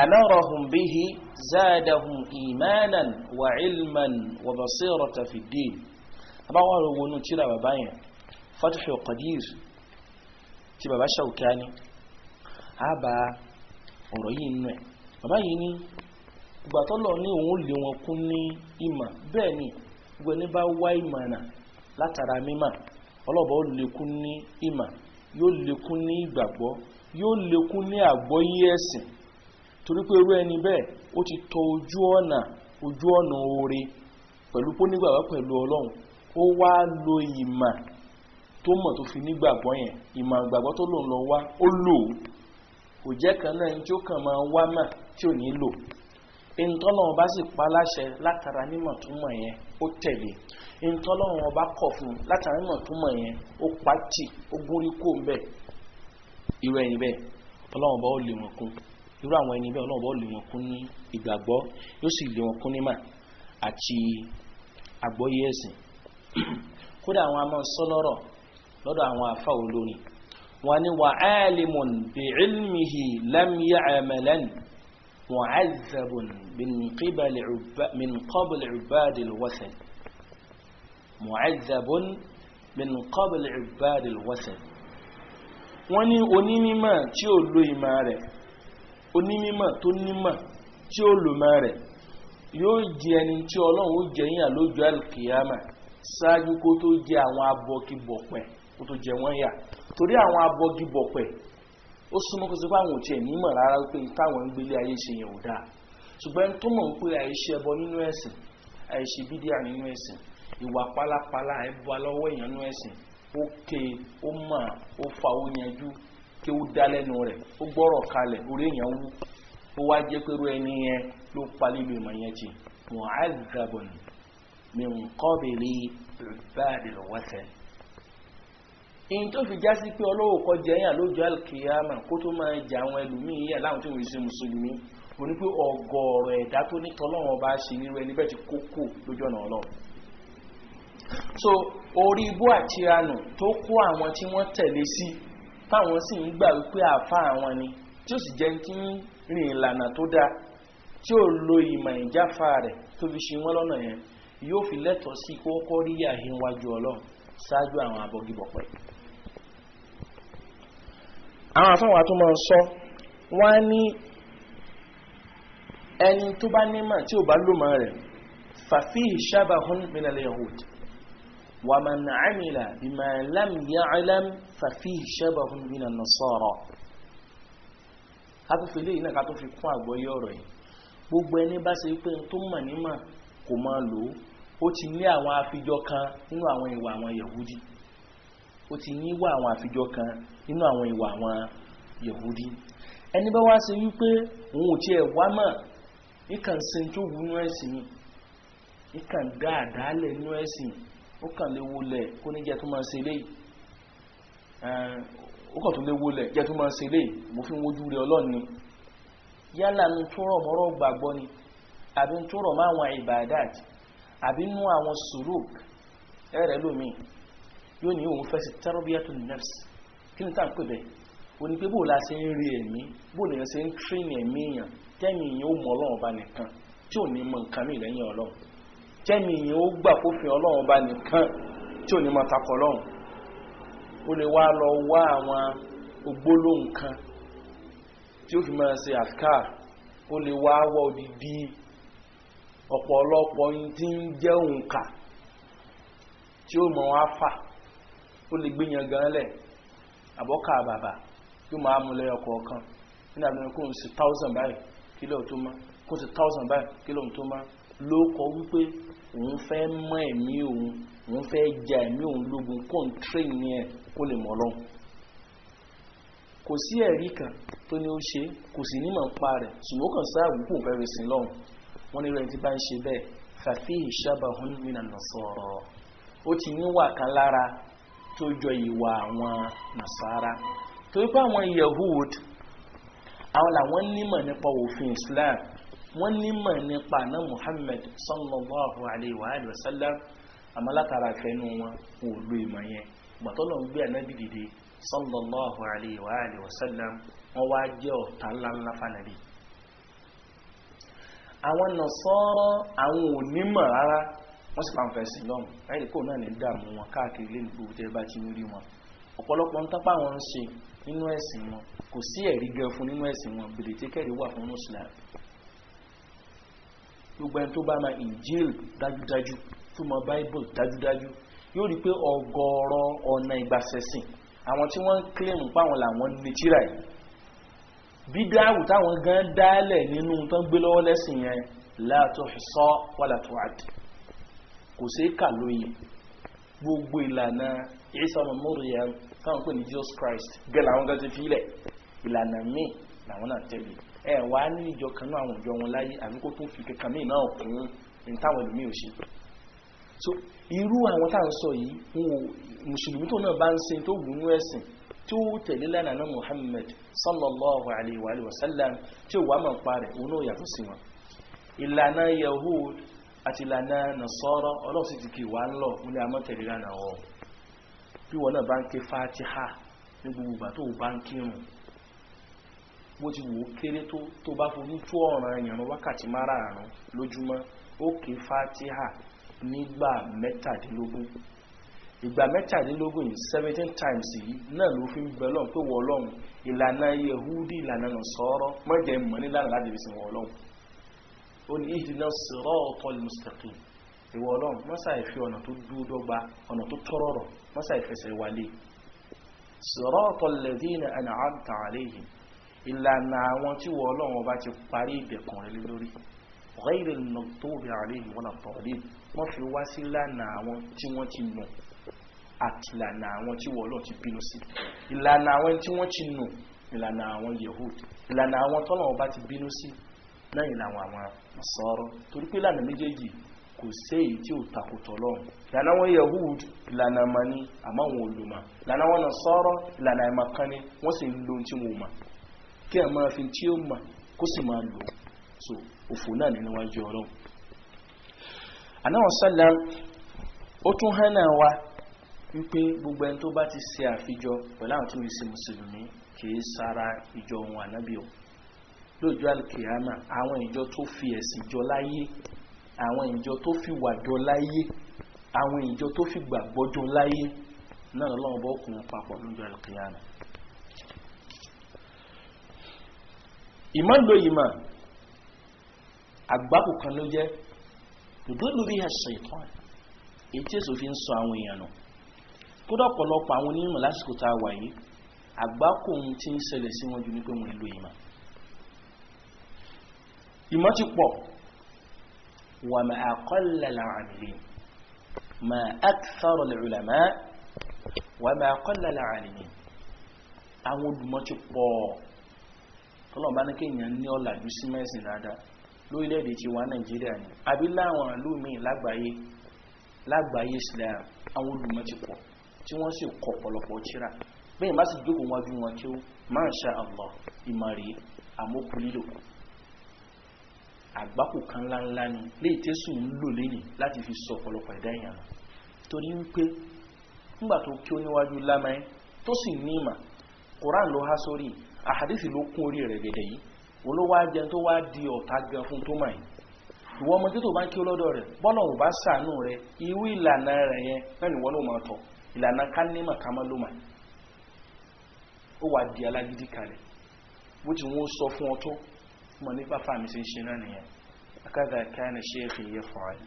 أمرهم به زادهم إيمانا وعلما وبصيرة في الدين أبغى أقول نتيرة بابايا فتح قدير تبقى Shawkani أبا أريين بابايني gbàtọ́lọ̀ ní òun lè wọn kún ní ìmọ̀ bẹ́ẹ̀ ni gbẹ̀ni bá wá ìmọ̀ náà látara mímọ̀ ọlọ́bọ̀ ó lékún ní ìmọ̀ yóò lékún ní ìgbàgbọ́ yóò lékún ní àgbọ́yé ẹ̀sìn torí pé irú ẹni bẹ́ẹ̀ ó ti tọ ojú ọ̀nà oore pẹ̀lú pé nígbàgbọ́ pẹ̀lú Ọlọ́run ó wá lo ìmọ̀ tó mọ̀ tó fi nígbàgbọ́ yẹn ìmọ̀ ìgbàgbọ́ tó lòun lọ wá ó lò kò jẹ́ kan náà tí ó kàn máa wá mà tí ò ní lò ìntọ́lọ́wọ́n bá sì pa láṣẹ látara nímọ̀ tó mọ̀ yẹn ó tẹ̀lé ìntọ́lọ́wọ́n bá kọ̀ fún látara nímọ̀ tó mọ̀ yẹn ó pàtì ó gúnrí kó ń bẹ̀ irú ẹni bẹ́ẹ̀ Ọlọ́run bá ó lè wọn kún irú àwọn ẹni bẹ́ẹ̀ Ọlọ́run bá ó lè wọn kún ní ìgbàgbọ́ yóò sì lè wọn kún nímọ̀ àti àgbọ́yé ẹ̀sìn kódà àwọn a máa sọ lọ́rọ̀ lọ́dọ̀ àwọn àfà olórin wọn ni wà alimun bi ilmihi lam ya'malan معذب من قبل عباد الوثن معذب من قبل عباد الوثن wọ́n ní onímímọ̀ tí ó lo ìmọ̀ rẹ̀ onímímọ̀ tó nímọ̀ tí ó lo ìmọ̀ rẹ̀ yóò jẹ́ ẹni tí Ọlọ́run ó jẹ́ yín lójú alkiyama ṣáájú kó tó jẹ́ àwọn abọ́gibọ̀pẹ̀ kó tó jẹ́ wọ́n yà torí àwọn abọ́gibọ̀pẹ̀ ó súnmọ́ kó sí pé àwọn òtí ẹ̀ nímọ̀ rárá pé táwọn ń gbélé ayé ṣe yẹn ò dáa ṣùgbọ́n tó mọ̀ pé àìṣe ẹbọ nínú ẹ̀sìn àìṣe bídíà nínú ẹ̀sìn ìwà pálapàla ẹbọ alọ́wọ́ èèyàn nínú ẹ̀sìn ó ké ó mọ̀ ó fa ó yanjú kí ó dá lẹ́nu rẹ̀ ó gbọ́rọ̀ kalẹ̀ orí èèyàn wú ó wá jẹ́ pé irú ẹni yẹn ló pa lílo ìmọ̀ yẹn jì mu'adhabun min qabli ibadil wathan in tó fi já sí pé Ọlọ́run kọ jẹyàn lójú alkiyama kó tó máa jẹ àwọn ẹlòmíì yà láwọn tí wọ́n ṣe mùsùlùmí ó ní pé ọgọ́rọ̀ ẹ̀dá tó ní tọ́lọ́run bá ṣe nírú ẹni bẹ́ẹ̀ ti kókó lójú ọ̀nà Ọlọ́run so orí ibú àti àánú tó kó àwọn tí wọ́n tẹ̀lé sí táwọn sì ń gbà wípé àfá àwọn ni tí ó sì jẹ́ tí ń rìn ìlànà tó dáa tí ó lo ìmọ̀ ìjáfà rẹ̀ tó fi ṣe wọ́n lọ́nà yẹn yóò fi lẹ́tọ̀ọ́ sí kókó rí àhín wájú Ọlọ́run ṣáájú àwọn abọ́gibọ̀pẹ̀ àwọn àfáwà tó máa ń sọ wọ́n ní ẹni tó bá nímọ̀ tí ò bá lòmọ̀ rẹ̀ fafihi shabahun min al-yahud wa man 'amila bima lam ya'lam fafihi shabahun min an-nasara ká tó fi lé iná ká tó fi kún àgbọ́yé ọ̀rọ̀ yìí gbogbo ẹni bá ṣe pé tó mọ̀ nímọ̀ kò máa lò ó ti ní àwọn àfijọ́ kan nínú àwọn ìwà àwọn yahudi ó ti ní wà àwọn àfijọ́ kan nínú àwọn ìwà àwọn yahudi ẹni bá wá ṣe wípé òun ò tiẹ̀ wá mọ̀ ìkàn sin tó wù nínú ẹ̀sìn ni ìkàn dáadáa lẹ̀ nínú ẹ̀sìn ó kàn lè wọlẹ̀ kó ní jẹ́ tó máa ṣe léyìí ó kàn tó lè wọlẹ̀ jẹ́ tó máa ṣe léyìí mo fi ń wojú rẹ̀ Ọlọ́run ni yálà ní tó rọ̀ mọ́rọ̀ gbàgbọ́ ni àbí tó rọ̀ mọ́ àwọn ìbàdàt àbí nú àwọn sùlúk ẹ̀rẹ̀ lómi yóò ní òun fẹ́ sí tarbiyatun nafs kí ni tá à ń pè bẹ́ẹ̀ o ní pé bó la ṣe ń rí ẹ̀mí bó lèyàn ṣe ń tírínì ẹ̀mí èèyàn tẹ́mi èèyàn ó mọ Ọlọ́run ọba nìkan tí ò ní mọ nǹkan mí lẹ́yìn Ọlọ́run tẹ́mi yìí ó gbà kófin ọlọ́run bá nìkan tí ò ní máa takọ̀ ọlọ́run ó lè wá lọ wá àwọn ògbólóhùn kan tí ó fi máa ṣe àfikàr ó lè wá wọ odidi ọ̀pọ̀lọpọ̀ yìí tí ń jẹ́ òǹkà tí ó mọ̀ wá fà ó lè gbé yan gan lẹ̀ àbọ́kà bàbà yóò máa mú lẹ́yọ kọ̀ọ̀kan nínú àmì kó ń sí 1000 báyìí kílò tó má kó sí 1000 báyìí kílò tó má ló kọ wípé òun fẹ́ mọ́ ẹ̀mí òun fẹ́ ja ẹ̀mí òun lógun kó ń train ní ẹ̀ kó lè mọ̀ lọ́hùn kò sí ẹ̀rí kan tó ní ó ṣe kò sí nímọ̀ pa rẹ̀ ṣùgbọ́n kàn sáà wípò fẹ́ rẹ̀ sí lọ́hùn wọ́n ní rẹ̀ tí bá ń ṣe bẹ́ẹ̀ fafihi shabahun minan nasara ó ti níwà kan lára tó jọ ìwà àwọn nasara torí pé àwọn Yahud àwọn làwọn nímọ̀ nípa òfin Islam wọ́n nímọ̀ nípa náà Muhammad sallallahu alayhi wa sallam àmọ́ látara fẹ́nu wọn kò lo ìmọ̀ yẹn gbàtọ́lọ̀ ń gbé ànábì dìde sallallahu alayhi wa sallam wọ́n wá jẹ́ ọ̀tá ńláńlá fánàbí àwọn Nasara àwọn onímọ̀ rárá wọ́n sì pa ń fẹ́ sí lọ́hùn láìlè kó náà ní dààmú wọn káàkiri lé nígbò tẹ́ bá ti ń rí wọn ọ̀pọ̀lọpọ̀ ń tápá wọn ń ṣe nínú ẹ̀sìn wọn kò sí ẹ̀rí gan fún nínú ẹ̀sìn wọn bèèrè tí kẹ́rì wà fún Islam gbogbo ẹni tó bá máa Injil dájúdájú tó mọ Bible dájúdájú yóò rí pé ọ̀gọ̀ọ̀rọ̀ ọ̀nà ìgbàsẹ̀sìn àwọn tí wọ́n ń kílèmù páwọn làwọn ní tírà yìí bídáwù táwọn gan dálẹ̀ nínú tó ń gbé lọ́wọ́ lẹ́sìn yẹn la tuhsa wala tu'ad kò sí kà lóye gbogbo ìlànà Isa ọmọ Maryam táwọn pè ní Jesus Christ gẹ́lẹ̀ àwọn gan ti fílẹ̀ ìlànà míì làwọn náà tẹ̀lé ẹ wà ní ìjọ kan náà àwọn ìjọ wọn láyé àbí kó tún fi kankan míì náà kún ní táwọn ẹlòmíì ò ṣe so irú àwọn tá à ń sọ yìí mùsùlùmí tó náà bá ń sin tó wù nú ẹ̀sìn tí ó tẹ̀lé lánàá Muhammad sallallahu alayhi wa sallam tí ó wà máa ń parẹ̀ òun náà yàtọ̀ sí wọn ìlànà Yahud àti ìlànà Nasara ọlọ́run sì ti kì wá ń lọ ní amọ́tẹ̀lé lánàá wọn bí wọn náà bá ń ké Fatiha ní gbogbo ìgbà tó bá ń kírun bó ti wò ó kéré tó bá fojú tó ọ̀ràn ìyànà wákàtí márààrún lójúmọ́ ó ké Fatiha nígbà mẹ́tàdínlógún ìgbà mẹ́tàdínlógún yìí 17 times yìí náà ló fi ń bẹ lọ́n pé wọ́n lọ́hùn ìlànà Yehudi ìlànà Nasara mọ́jẹ̀ mọ́ nílànà láti fi sin wọ́n lọ́hùn ó ní ihdina siratal mustaqim ìwọ́ lọ́hùn mọ́sà ìfi ọ̀nà tó dúró dọ́gba ọ̀nà tó tọ́rọ̀rọ̀ mọ́sà ìfẹsẹ̀ wálé siratal ladhina an'amta alayhim ìlànà àwọn tí wọ́n lọ́hùn bá ti parí ìdẹ̀kùn rẹ̀ lórí ghayril maghdubi alayhim wala ddallin wọ́n fi wá sí lánà àwọn tí wọ́n ti nù àti ìlànà àwọn tí wọ́n lọ ti bínú sí ìlànà àwọn tí wọ́n ti nù ìlànà àwọn Yehud ìlànà àwọn tọ́lọ̀ ọba ti bínú sí náà ìlànà àwọn Nasara torí pé ìlànà méjèèjì kò sí èyí tí ò takùtọ̀ lọ́hùn ìlànà àwọn Yehud ìlànà mani àmọ́ àwọn olùmọ̀ ìlànà àwọn Nasara ìlànà ìmọ̀kánni wọ́n sì ń lo tí wọ́n mọ̀ kí ẹ̀ máa fi tí ó mọ̀ kó sì máa lò so òfò náà nínú wájú Ọlọ́run anáwọ̀ sálà ó tún hánà wa wípé gbogbo ẹni tó bá ti ṣe àfijọ pẹ̀lú àwọn tí wọ́n ṣe mùsùlùmí kìí sára ìjọ ohun ànábì o lóòjọ́ alkiyama àwọn ìjọ tó fi ẹ̀sìn jọ láyé àwọn ìjọ tó fi wà jọ láyé àwọn ìjọ tó fi gbàgbọ́ jọ láyé náà lọ́wọ́ bọ́ kún papọ̀ lóòjọ́ alkiyama ìmọ̀ ló ìmọ̀ àgbákò kan ló jẹ́ ìdúró bí ẹ̀ṣẹ̀ ìtàn èyí tí èso fi ń sọ àwọn èèyàn nù kódà ọ̀pọ̀lọpọ̀ àwọn onímọ̀ lásìkò tá a wà yìí àgbákò ohun tí ń ṣẹlẹ̀ sí wọn jù ní pé wọ́n lo ìmọ̀ ti pọ̀ wà má aqalla al-'amilin má akthara al-'ulama wà má aqalla al-'alimin àwọn olùmọ̀ ti pọ̀ tọ́lọ̀ bá ní kéèyàn ní ọ̀làjú sí mẹ́sìn dáadáa lórílẹ̀-èdè tí wà Nàìjíríà ni àbí láwọn ìlú míì lágbàáyé Islam àwọn olùmọ̀ ti pọ̀ tí wọ́n sì kọ ọ̀pọ̀lọpọ̀ tírà bẹ́ẹ̀ má sì jókòó wájú wọn kí ó Masha Allah ìmọ̀rí àmókùlílò àgbákò kan ńláńlá ni léyìí tẹ́sù ń lò lẹ́yìn láti fi sọ ọ̀pọ̀lọpọ̀ ẹ̀dá èèyàn torí wípé nígbà tó kí ó níwájú lámáyé tó sì ní ìmọ̀ Quran ló há sórí àhàdísì ló kún orí rẹ̀ gẹ̀dẹ̀ yìí olówó ajẹ́ tó wá di ọ̀tá gan fún tó máa ìwọ ọmọ tó bá ń kí ó lọ́dọ̀ rẹ̀ bọ́lá ò bá ṣàánú rẹ̀ irú ìlànà rẹ̀ yẹn náà ni wọ́n ló máa tọ̀ ìlànà ká ní mà ká má ló mà ó wà di alágídí kalẹ̀ bó ti wọ́n sọ fún ọ tó mọ̀ nípa fàmì sí ṣe náà nìyẹn akádà kana sheikhi yaf'al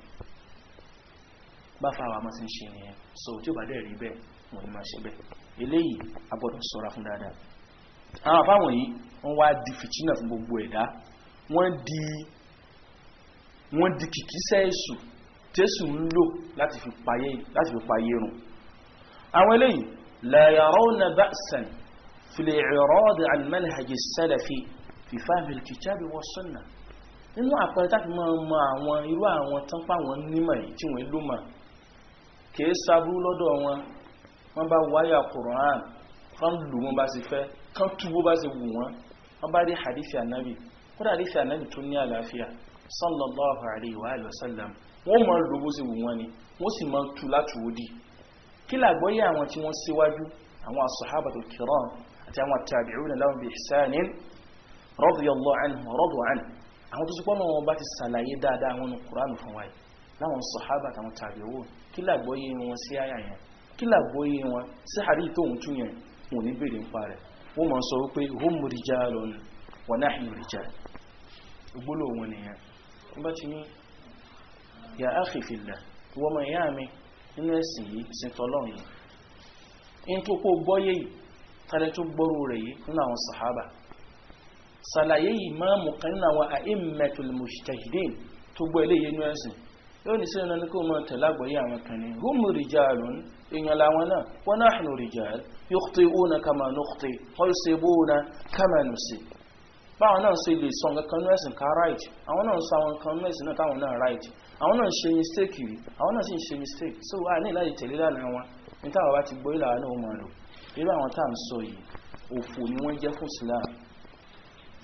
bá fàwà mọ́ sí ṣe nìyẹn so tí ó bá dẹ̀ rí bẹ́ẹ̀ wọ́n ni máa ṣe bẹ́ẹ̀ eléyìí a gbọ́dọ̀ ṣọ́ra fún dáadáa àwọn àfáwọn yìí wọ́n wá di fìtínà fún gbogbo ẹ̀dá wọ́n di kìkísẹ́ èṣù tẹ́sù ń lò láti fi payé rùn àwọn eléyìí la yarawna ba'san fil i'rad 'an manhaj as-salafi fi fahm al-kitab wa sunnah nínú àpẹẹrẹ tàbí mọ́ àwọn irú àwọn tán pàwọn nímọ̀ yìí tí wọ́n ló mọ̀ kìí sábúrú lọ́dọ̀ wọ́n bá wáyà Qur'an kan lù wọ́n bá sì fẹ́ kan tú bó bá sì wù wọ́n bá rí hadithi ànábì kódà hadithi ànábì tó ní àlàáfíà sallallahu alayhi wa sallam wọ́n mọ̀ lò bó sì wù wọ́n ni wọ́n sì mọ̀ tú látúwódì kí làgbọ́yé àwọn tí wọ́n síwájú àwọn as-sahabatul kiram àti àwọn tabi'una lahum bi ihsanin radiyallahu anhum wa radu anhu àwọn tó sì pọ́nà wọn bá ti sàlàyé dáadáa wọn ní Qur'an fún wáyé láwọn sahaba àtàwọn tabi'un kí làgbọ́yé wọn sí àyà yẹn kí làgbọ́yé wọn sí hadith tó ń tún yẹn wọn ní bèèrè ń parẹ́ wọ́n mọ̀ sọ wípé hum rijalun wa nahnu rijal ìgbóló wọn nìyẹn wọ́n bá ti ní ya akhi fillah wọ́n mọ̀ ìyá mi nínú ẹ̀sìn yìí sin tọ́lọ́run yìí in tó kó gbọ́yé yìí tàbí tó gbọ́rú rẹ̀ yìí nínú àwọn sahaba sàlàyé yìí máa mú kan nínú àwọn a'immatul mujtahidin tó gbọ́ ilé yìí nínú ẹ̀sìn yóò ní sínú ní kó mọ̀ tẹ̀lágbọ́yé àwọn kan ní hum rijalun èèyàn làwọn náà wa nahnu rijal yukhti'una kama nukhti wa yusibuna kama nusib báwọn náà ṣe lè sọ nǹkan ní ẹ̀sìn ká right àwọn náà sọ àwọn nǹkan ní ẹ̀sìn náà táwọn náà right àwọn náà ṣe mistake rí àwọn náà sì ń ṣe mistake so a ní láti tẹ̀lé lánàá wọn ní táwọn bá ti gbọ́ ìlà náà ó máa lò irú àwọn tá à ń sọ yìí òfò ni wọ́n jẹ́ fún Islam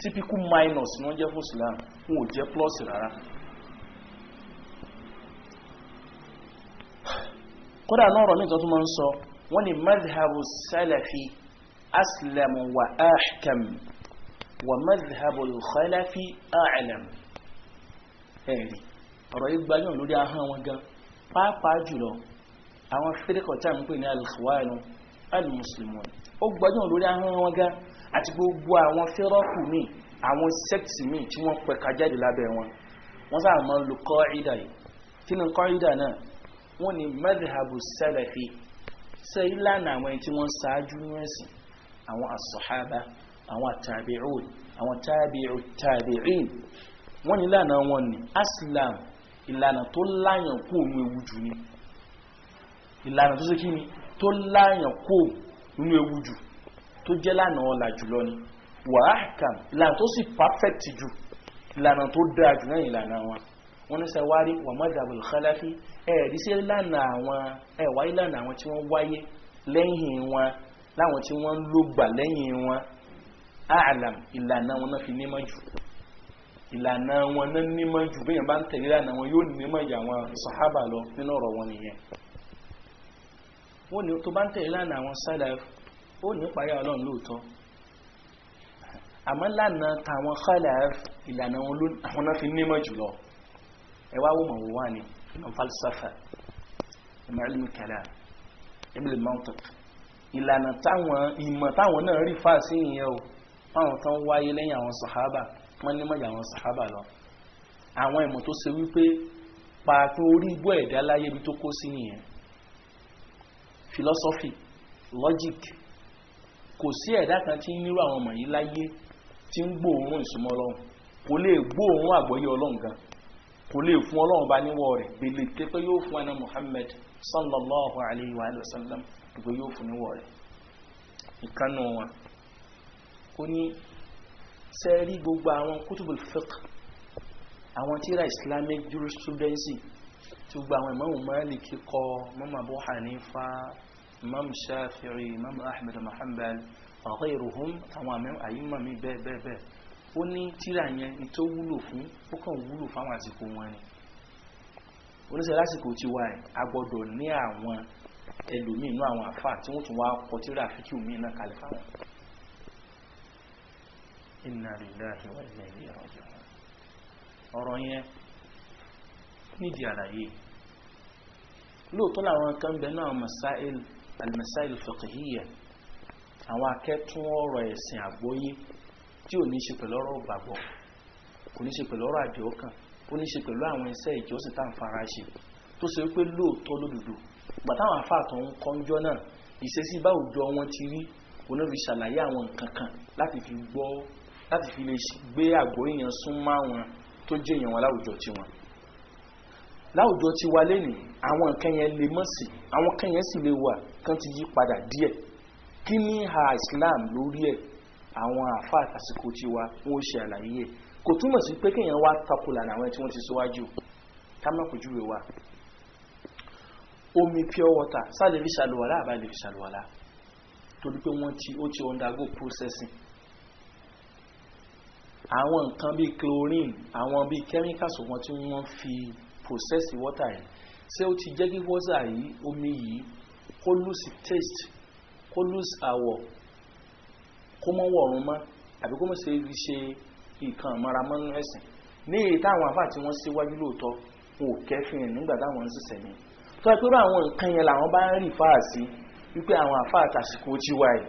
typical minus ni wọ́n jẹ́ fún Islam wọn ò jẹ́ plus rárá kódà náà ọ̀rọ̀ nígbà tó máa ń sọ wọ́n ní madhhabu salafi aslamu wa ahkam wa madhhabu al-khalafi a'lam ẹ̀rí ọ̀rọ̀ yìí gbajúmọ̀ lórí ahọ́n wọn gan pàápàá jùlọ àwọn fẹ́rẹ́kọ̀ tí a ń pè ní al-ikhwanu al-muslimun ó gbajúmọ̀ lórí ahọ́n wọn gan àti gbogbo àwọn fẹ́rọ́kù míì àwọn sects míì tí wọ́n pẹ̀ka jáde lábẹ́ wọn wọ́n sáà máa ń lo qaida yìí kí ni qaida náà wọ́n ní madhhabu salafi ṣe ìlànà àwọn tí wọ́n ṣáájú ní ẹ̀sìn àwọn as-sahaba àwọn tabi'un àwọn tabi'in wọ́n ní ìlànà wọn ní aslam ìlànà tó láyàn kó nínú ewu jù ní ìlànà tó ṣe kí ni tó láyàn kó nínú ewu jù tó jẹ́ lánà ọlá jùlọ ni wa ahkam ìlànà tó sì perfect jù ìlànà tó dáa jù náà ìlànà wọn wọ́n ní sẹ́wárí wà madhhabul khalafi ẹ̀ẹ̀rí sí ìlànà àwọn ẹ̀wà ìlànà àwọn tí wọ́n wáyé lẹ́yìn wọn láwọn tí wọ́n ló gbà lẹ́yìn wọn a'lam ìlànà wọn náà fi nímọ̀ jù ìlànà wọn náà nímọ̀ jù bí yẹn bá ń tẹ̀lé ìlànà wọn yóò nímọ̀ jù àwọn sàhábà lọ nínú ọ̀rọ̀ wọn nìyẹn wọ́n ní tó bá ń tẹ̀lé ìlànà àwọn salaf ó ní ìpayà ọlọ́run lóòótọ́ àmọ́ lánà tàwọn khalaf ìlànà wọn àwọn náà fi nímọ̀ jù lọ ẹwà wọ́n mọ̀ wọ́n ní falsafa ilmu kalam ilmu mantiq ìlànà ìmọ̀ táwọn náà rí fà sí ìyẹn o àwọn tán wáyé lẹ́yìn àwọn sàhábà wọ́n ní mọ̀jà àwọn sàhábà lọ àwọn ìmọ̀ tó ṣe wípé pàtó orí igbó ẹ̀dá láyé bí tó kó sí nìyẹn philosophy logic kò sí ẹ̀dá kan tí ń nírú àwọn ọmọ yìí láyé tí ń gbóòórùn ìsúnmọ́ Ọlọ́run kò lè gbóòórùn àgbọ́yé Ọlọ́run gan kò lè fún Ọlọ́run bá níwọ̀ rẹ̀ bèlè pé yóò fún ẹna Muhammad sallallahu alayhi wa sallam pé yóò fún níwọ̀ rẹ̀ ìkànnù wọn ó ní sẹ́rí gbogbo àwọn kutubul fiqh àwọn tíra Islamic jurisprudency tí gbogbo àwọn Imam Maliki kọ Imam Abu Hanifa Imam Shafi'i Imam Ahmad Muhammad ghayruhum àwọn àyíma mi bẹ́ẹ̀ ó ní tíra yẹn ní tó wúlò fún ó kàn wúlò fáwọn àsìkò wọn ni oníṣẹ́ lásìkò tí wà ẹ̀ agbọ́dọ̀ ní àwọn ẹlòmíì inú àwọn àfà tí wọ́n tún wá kọ tíra fíkì omi náà kalẹ̀ fáwọn inna lillahi wa inna ilayhi raji'un ọ̀rọ̀ yẹn nídìí àlàyé lóòótọ́ làwọn kan bẹ náà al-masail fiqhiyya àwọn akẹ́tún ọ̀rọ̀ ẹ̀sìn àgbọ́yé tí ò ní ṣe pẹ̀lú ọ̀rọ̀ ìgbàgbọ́ kò ní ṣe pẹ̀lú ọ̀rọ̀ àdìọ́kàn ó ní ṣe pẹ̀lú àwọn iṣẹ́ ìjọsìn tá à ń fara ṣe tó ṣe pé lóòótọ́ lódodo gbà táwọn àfáàtọ̀ ń kọ́njọ́ náà ìṣesí báwùjọ wọn ti rí oníbi ṣàlàyé àwọn nǹkan kan láti fi lè gbé àgbọ́yé yẹn sún mọ́ àwọn tó jẹ́ èèyàn wọn láwùjọ tiwọn láwùjọ ti wà lẹ́nìí àwọn nǹkan yẹn lè mọ̀ sí àwọn nǹkan yẹn sì lè wà kán ti yí padà díẹ̀ kí ní ha Islam lórí ẹ̀ àwọn àfáà àsìkò tiwa wọn ó ṣe àlàyé ẹ̀ kò túmọ̀ sí pé kéèyàn wá takùlà àwọn tí wọ́n ti síwájú ká má kò júwe wa omi pure water sáà lè fi ṣàlùwàlá àbá lè fi ṣàlùwàlá torí pé ó ti undergo processing àwọn nǹkan bíi chlorine àwọn bíi chemicals wọn tí wọ́n fi process water yìí ṣé ó ti jẹ́ kí water yìí omi yìí kó lose taste kó lose àwọ̀ kó mọ́ wọ̀run mọ́ àbí kó mọ́ ṣe fi ṣe ìkan àmọ́ramọ́ nínú ẹ̀sìn ní èyí táwọn àfáà tí wọ́n síwájú lóòótọ́ wọn ò kẹ́fìn ẹ̀ nígbà táwọn ń ṣiṣẹ́ ní tó ẹ pé àwọn nǹkan yẹn làwọn bá ń rí fáà sí wípé àwọn àfáà tàsìkò tí wà yìí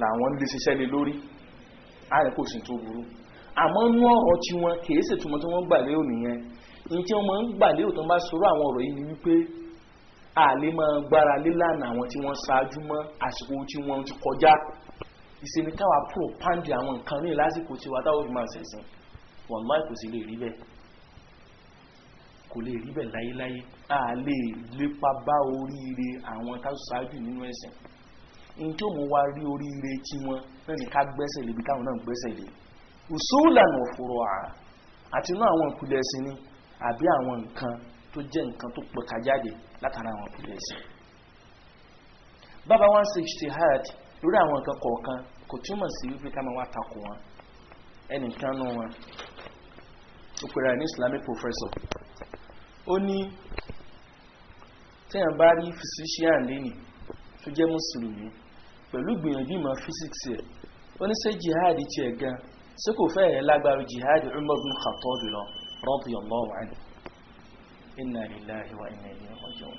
làwọn lè ṣiṣẹ́ lé lórí ààrẹ kò sì tó burú àmọ́ nú ọ̀rọ̀ tí wọn kìí ṣètùmọ̀ tí wọ́n gbà lérò nìyẹn ní tí wọ́n máa ń gbà lérò tó ń bá sọ̀rọ̀ àwọn ọ̀rọ̀ yìí ni wípé àlè máa gbára lílànà àwọn tí wọ́n ṣáájú mọ́ àsìkò tí wọ́n ti kọjá ìsinmi káwa propandi àwọn nǹkan ní lásìkò tí wàá táwọn fi máa ṣẹ̀sìn wallahi kò sì lè rí bẹ́ẹ̀ kò lè rí bẹ́ẹ̀ láyéláyé a lè lépa bá oríire àwọn táwọn ṣáájú nínú ẹ̀sìn ní tí ó mú wa rí oríire tí wọ́n náà ní ká gbẹ́sẹ̀ lé bí káwọn náà gbẹ́sẹ̀ lé usulan wa furu'a àti inú àwọn ìpìlẹ̀ ẹ̀sìn ni àbí àwọn nǹkan tó jẹ́ nǹkan tó pẹ̀ka jáde látara àwọn ìpìlẹ̀ ẹ̀sìn bàbá wọn ṣe ijtihad lórí àwọn nǹkan kọ̀ọ̀kan kò túmọ̀ sí wípé ká máa wá takò wọn ẹnìkan nù wọn ó pèrè ní Islamic professor ó ní téèyàn bá rí physician lẹ́nìí tó jẹ́ mùsùlùmí pẹ̀lú gbìyànjú ìmọ̀ physics ẹ̀ ó ní ṣe jihad tiẹ̀ gan ṣé kò fẹ́ lágbára jihad Umar bin Khattab lọ radiyallahu anhu inna lillahi wa inna ilayhi raji'un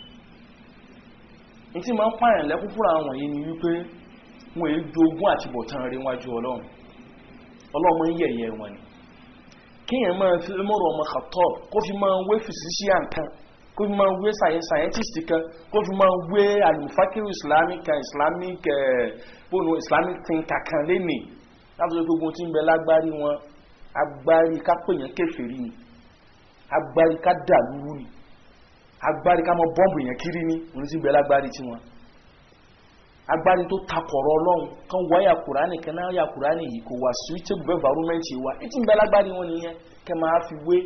ní tí máa ń pààyàn lẹ́kún fúnra àwọn yìí ni wípé wọn èé jogún àti bọ̀tán rí wájú ọlọ́run ń yẹ̀yẹ́ wọn ni kíyàn máa fi Umar ọmọ Khattab kó fi máa wé physician kan kó fi máa wé scientist kan kó fi máa wé alufakiru islamic thinker kan lẹ́nìí láti ṣe gbogbo tí ń bẹ lágbárí wọn agbárí ká pèyàn kèfèrí ni agbárí ká dàlúrú ni agbárí ká mọ bọ́ǹbù yẹn kiri ni òun tí ń bẹ lágbárí tí wọn agbárí tó takọ̀rọ̀ ọlọ́run kan wáyà kùránì kan náà yà kùránì yìí kò wà suitable environment yìí wá ètí ń bẹ lágbárí wọn nìyẹn kẹ máa fi wé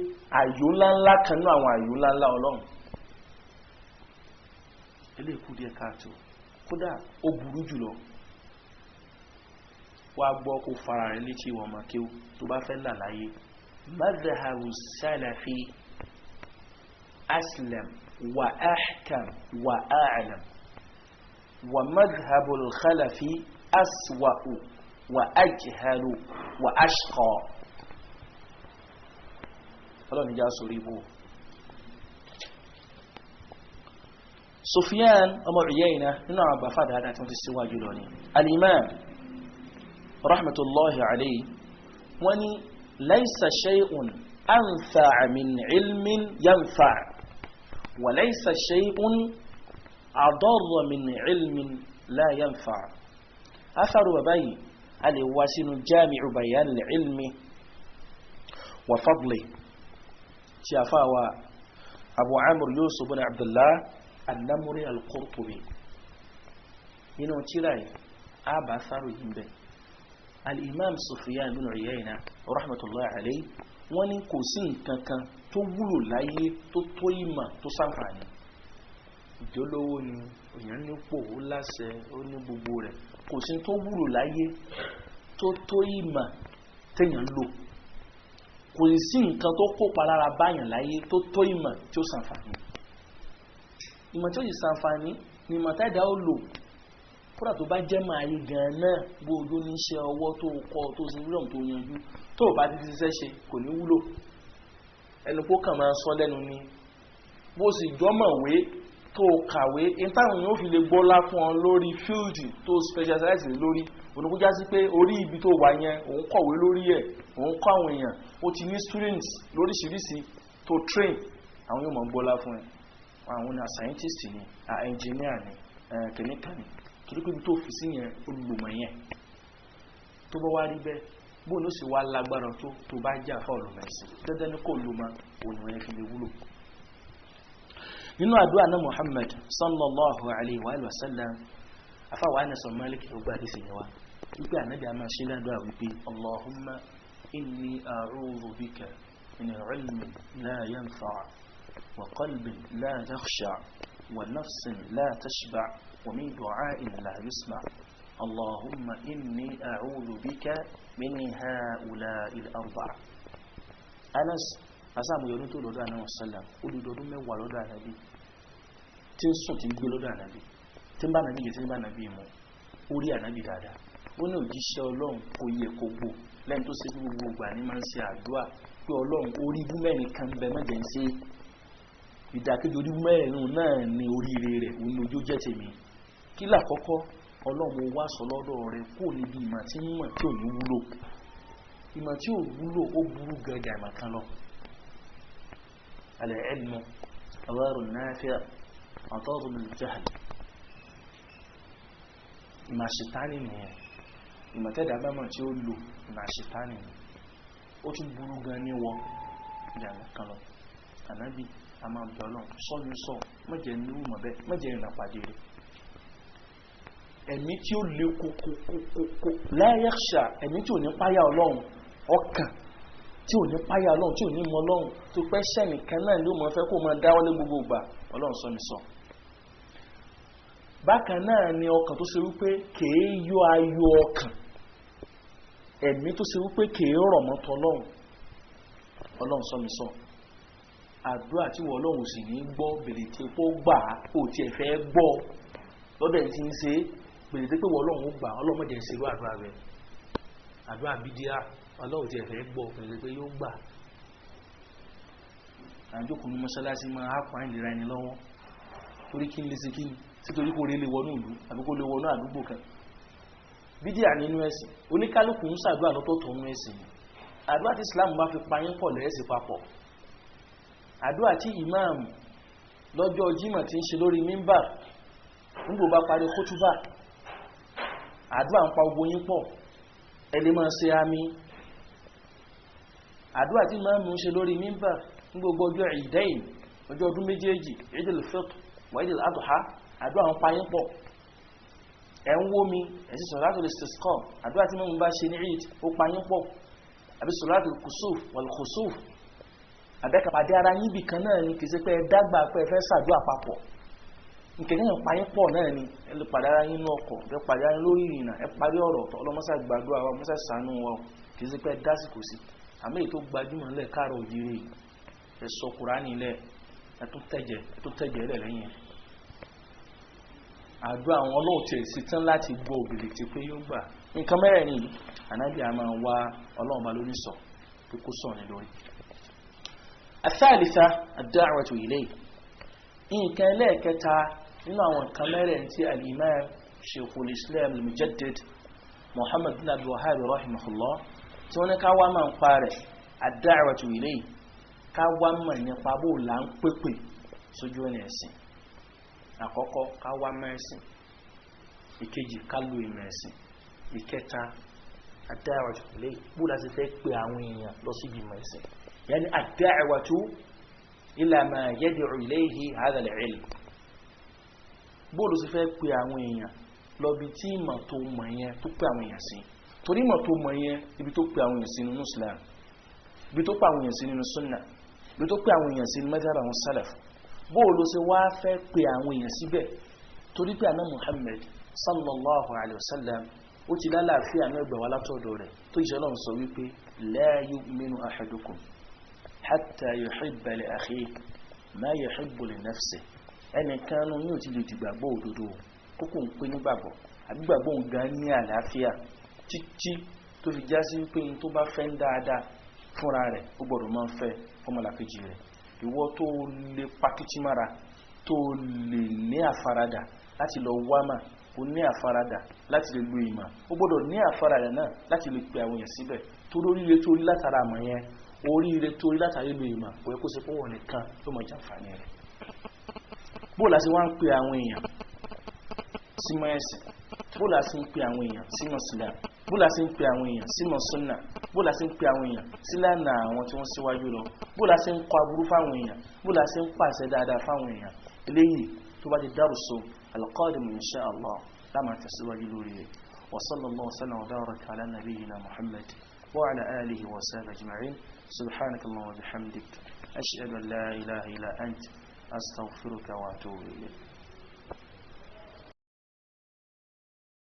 àyò ńláńlá kan ní àwọn àyò ńláńlá ọlọ́run eléèkú díẹ̀ káàtó kódà ó burú jùlọ wá gbọ́ kó fara rẹ̀ létí wọn máa kéwú tó bá fẹ́ là láyé madhahabu salafi aslam wa ahkam wa a'lam wa madhabu al-khalafi aswa'u wa ajhalu wa ashqa ọlọ́ni já sórí ibò Sufyan ọmọ Uyayna nínú àwọn àgbàfà dáadáa tí wọ́n ti síwájú lọ ní al-imam rahmatullahi alayhi wọ́n ní laysa shay'un anfa'a min ilmin yanfa' wa laysa shay'un adarra min ilmin la yanfa' atharu babayi ali wasinu jami'u bayan al-ilmi wa fadli tí a fà wá Abu Amr Yusuf bin Abdullah an-Namri al-Qurtubi nínú tíráì àbá sáàrù yìí bẹ̀ al-Imam Sufyan bin Uyayna rahmatullahi alayhi wọ́n ní kò sí nǹkan kan tó wúlò láyé tó tó ìmọ̀ tó ṣàǹfààní ìjọlówó ni èèyàn nípò ó láṣẹ ó ní gbogbo rẹ̀ kò sí tó wúlò láyé tó tó ìmọ̀ téèyàn lò kò sí nǹkan tó kópa lára báyàn láyé tó tó ìmọ̀ tí ó ṣàǹfààní ìmọ̀ tí ó sì ṣàǹfààní ni ìmọ̀ tẹ́ẹ̀dá ó lò kódà tó bá jẹ́ máa yí gan náà gbogbo níṣẹ́ ọwọ́ tó kọ́ tó sì nílò tó yanjú tó bá ti ṣiṣẹ́ ṣe kò ní wúlò ẹnu kó kàn máa sọ lẹ́nu ní bó sì jọmọ̀wé tó kàwé ìtàwọn yóò fi lè gbọ́lá fún ọ lórí field tó specialize lórí oníkójá sí pé orí ibi tó wà yẹn òun kọ̀wé lórí ẹ̀ òun kọ́ àwọn èèyàn ó ti ní students lóríṣiríṣi tó train àwọn yóò mọ̀ gbọ́lá fún ẹ àwọn ní scientist ni engineer ni chemical ni torí pé ibi tó fi sí yẹn olùmọ̀ yẹn tó bá wá rí bẹ́ẹ̀ bóun ló sì wá lágbára tó bá jà fún olùmẹ̀sìn dandan ní kò lùmọ̀ òun yẹn fi lè wúlò. nínú àdúrà náà Muhammad sallallahu alayhi wa sallam afáwọn ànàsàn Malik ló gbà dé sí ni wa wípé ànábì a máa ṣe ládùúgbà wípé Allahumma inni a'udhu bika min ilmin la yanfa' wa qalbin la yakhsha' wa nafsin la tashba' wa min du'a'in la yusma' Allahumma inni a'udhu bika min ha'ula'i al-arba'a. Anas asáàmù yọdún tó lọ́dọ̀ ànábì sallam olùdọdún mẹ́wàá lọ́dọ̀ ànábì tí ń sùn tí ń gbé lọ́dọ̀ ànábì tí ń bá ànábì yẹ tí ń bá ànábì mú orí ànábì dáadáa ó ní òjíṣẹ́ ọlọ́run kò yẹ kó gbò lẹ́yìn tó ṣe gbogbo ìgbà ní máa ń ṣe àdúrà pé ọlọ́run orí ibú mẹ́rin kan bẹ mẹ́jẹ̀ ń ṣe ìdàkejì orí ibú mẹ́rin náà ní oríire rẹ̀ òun ni ojú jẹ́ tèmi kí lákọ́kọ́ ọlọ́run wá sọ lọ́dọ̀ rẹ̀ kó níbi ìmọ̀ tí ń mọ̀ tí ò ní wúlò ìmọ̀ tí ò wúlò ó burú gẹ́gẹ́ àmà kan lọ. al-ilmu ghayrun nafi' atadhu min al-jahl ìmọ̀ ṣìtánì nìyẹn ìmọ̀ tẹ́dà bá mọ̀ tí ó lò ìmọ̀ ṣìtánì ni ó tún burú gan ní wọ ìjànà kan lọ. ànábì a máa bẹ̀ ọlọ́run sọ́ni sọ mọ́jẹ̀ ní ìmọ̀ bẹ́ẹ̀ mọ́jẹ̀ ìrìnà pàdé rẹ̀ ẹ̀mí tí ó lè kókókókó la yakhsha ẹ̀mí tí ò ní páyà ọlọ́run ọkàn tí ò ní páyà ọlọ́run tí ò ní mọ ọlọ́run tó pẹ́ sẹ́nìkan náà ló mọ̀ fẹ́ kó máa dáwọ́lé gbogbo ìgbà ọlọ́run sọ́ni sọ. bákan náà ni ọkàn tó ṣe wípé kèé yọ ayọ̀ ọkàn ẹ̀mí tó ṣe wípé kèé rọ̀ mọ́tọ́ ọlọ́run sọ́mi sọ. àdúrà tí wọ́n ọlọ́run sì ní gbọ́ bèrètè pé ó gbà ó tiẹ̀ fẹ́ gbọ́ lọ́dọ̀ ẹ̀ tí ń ṣe bèrètè pé wọ́n ọlọ́run gbà ọlọ́run mọ̀jẹ̀ ṣerú àdúrà rẹ̀ àdúrà bídíà ọlọ́run tiẹ̀ fẹ́ gbọ́ bèrètè pé yóò gbà. àjókòó ní mọ́ṣáláṣí máa á pa ìlera ẹni lọ́wọ́ torí kí n lè ṣe kí ni sítorí kò rí lè wọnú ìlú àbí kò lè wọnú àdúgbò kan. bídíà nínú ẹ̀sìn oníkálùkù ń ṣàdúrà lọ́tọ̀ọ̀tọ̀ nínú ẹ̀sìn àdúrà tí Islam bá fi pa yín pọ̀ lẹ́ẹ̀sìn papọ̀ àdúrà tí imam lọ́jọ́ jímọ̀ tí ń ṣe lórí mímbà nígbò bá parí kútúbà àdúrà ń pa gbogbo yín pọ̀ ẹ lè máa ṣe àmì àdúrà tí imam ń ṣe lórí mímbà ní gbogbo ọjọ́ ìdẹ́yìn ọjọ́ ọdún méjèèjì Eidul Fitr wa Eidul Adha àdúrà ń pa yín pọ̀ ẹ̀ ń wó mi ẹ̀ sì Salatul Istisqa àdúrà tí imam bá ṣe ní Eid ó pa yín pọ̀ àbí Salatul Kusuf wal Khusuf àbẹ́kàpàdé ara yín bì kan náà ni kìí ṣe pé ẹ dágbà pé ẹ fẹ́ ṣàdúrà papọ̀ nkẹ́kẹ́ pa yín pọ̀ náà ni ẹ lè pàdé ara yín ní ọkọ̀ ẹ pàdé ara yín lórí ìrìnà ẹ parí ọ̀rọ̀ ọlọ́mọṣà gbàdúrà wa ọmọṣà ṣàánú wa kìí ṣe pé ẹ dásìkò sí àmì èyí tó gbajúmọ̀ lẹ̀ káàrọ̀ òjìrè ẹ sọ Kùránì lẹ̀ ẹ tó tẹ̀jẹ̀ lẹ̀ lẹ́yìn àdúrà àwọn ọlọ́ọ̀tẹ̀ sí tán láti gbọ́ òbèrè tí pé yóò gbà nǹkan mẹ́rẹ̀ẹ̀rin yìí ànábì a máa wá ọlọ́run bá lórí sọ pé kó sọ̀ ní lórí. الثالثة الدعوة إليه إن كان لا كتا إنه هو كمال أنت الإمام شيخ الإسلام المجدد محمد بن عبد الوهاب رحمه الله تقول كواما قارئ الدعوة إليه كواما يقابو لان بيبي سجون يسين أكوكو كواما يسين ìkejì kálù ìmẹ̀sìn ìkẹta الدعوة إليه بولا سيفيك بيعوين لصيب ìmẹ̀sìn يعني الدعوة إلى ما يدعو إليه هذا العلم bóòlù sí fẹ́ pè àwọn èèyàn lọ bí tí ìmọ̀ tó mọ̀ yẹn tó pè àwọn èèyàn sí torí ìmọ̀ tó mọ̀ yẹn ibi tó pè àwọn èèyàn sí nínú Islam ibi tó pè àwọn èèyàn sí nínú Sunnah ibi tó pè àwọn èèyàn sí nínú madhhab àwọn Salaf bóòlù sí wá fẹ́ pè àwọn èèyàn síbẹ̀ torí pé àná Muhammad sallallahu alayhi wa sallam ó ti lálàáfíà náà gbà wá látọ̀dọ̀ rẹ̀ tó ìṣẹ́ Ọlọ́run sọ wípé la yu'minu ahadukum hatta yuhibba li akhihi ma yuhibbu li nafsihi ẹnìkan nínú yóò ti lè dìgbàgbọ́ òdodo kókò ń pé nígbàgbọ́ àbígbàgbọ́ ń gan ní àlàáfíà títí tó fi já sí pé tó bá fẹ́ ń dáadáa fúnra rẹ̀ ó gbọ́dọ̀ máa ń fẹ́ fọmọlàkejì rẹ̀ ìwọ tó lè pakiti mara tó lè ní àfaradà láti lọ wámà ó ní àfaradà láti lè lo ìmọ̀ ó gbọ́dọ̀ ní àfaradà náà láti lè pe àwọn èèyàn síbẹ̀ tó lóríire tó rí látara àmọ̀ yẹn oríire tó rí látara lo ìmọ̀ kò yẹ kó ṣe pọ́wọ́ nìkan ló mọ̀ jàǹfààní rẹ̀ bó la ṣe wá ń pe àwọn èèyàn símọ̀ ẹ̀sìn bó la ṣe ń pe àwọn èèyàn sínú Islam bó la ṣe ń pe àwọn èèyàn sínú Sunnah bó la ṣe ń pe àwọn èèyàn sílànà àwọn tí wọ́n síwájú lọ bó la ṣe ń kọ aburú fáwọn èèyàn bó la ṣe ń pàṣẹ dáadáa fáwọn èèyàn eléyìí tó bá di dárùsọ al-qadim insha Allah láàmà tẹ̀síwájú lórí rẹ̀ wa sallallahu sallam wa baraka ala nabiyyina Muhammad wa ala alihi wa sahbihi ajma'in subhanakallahumma wa bihamdik ashhadu an la ilaha illa ant astaghfiruka wa atubu ilayk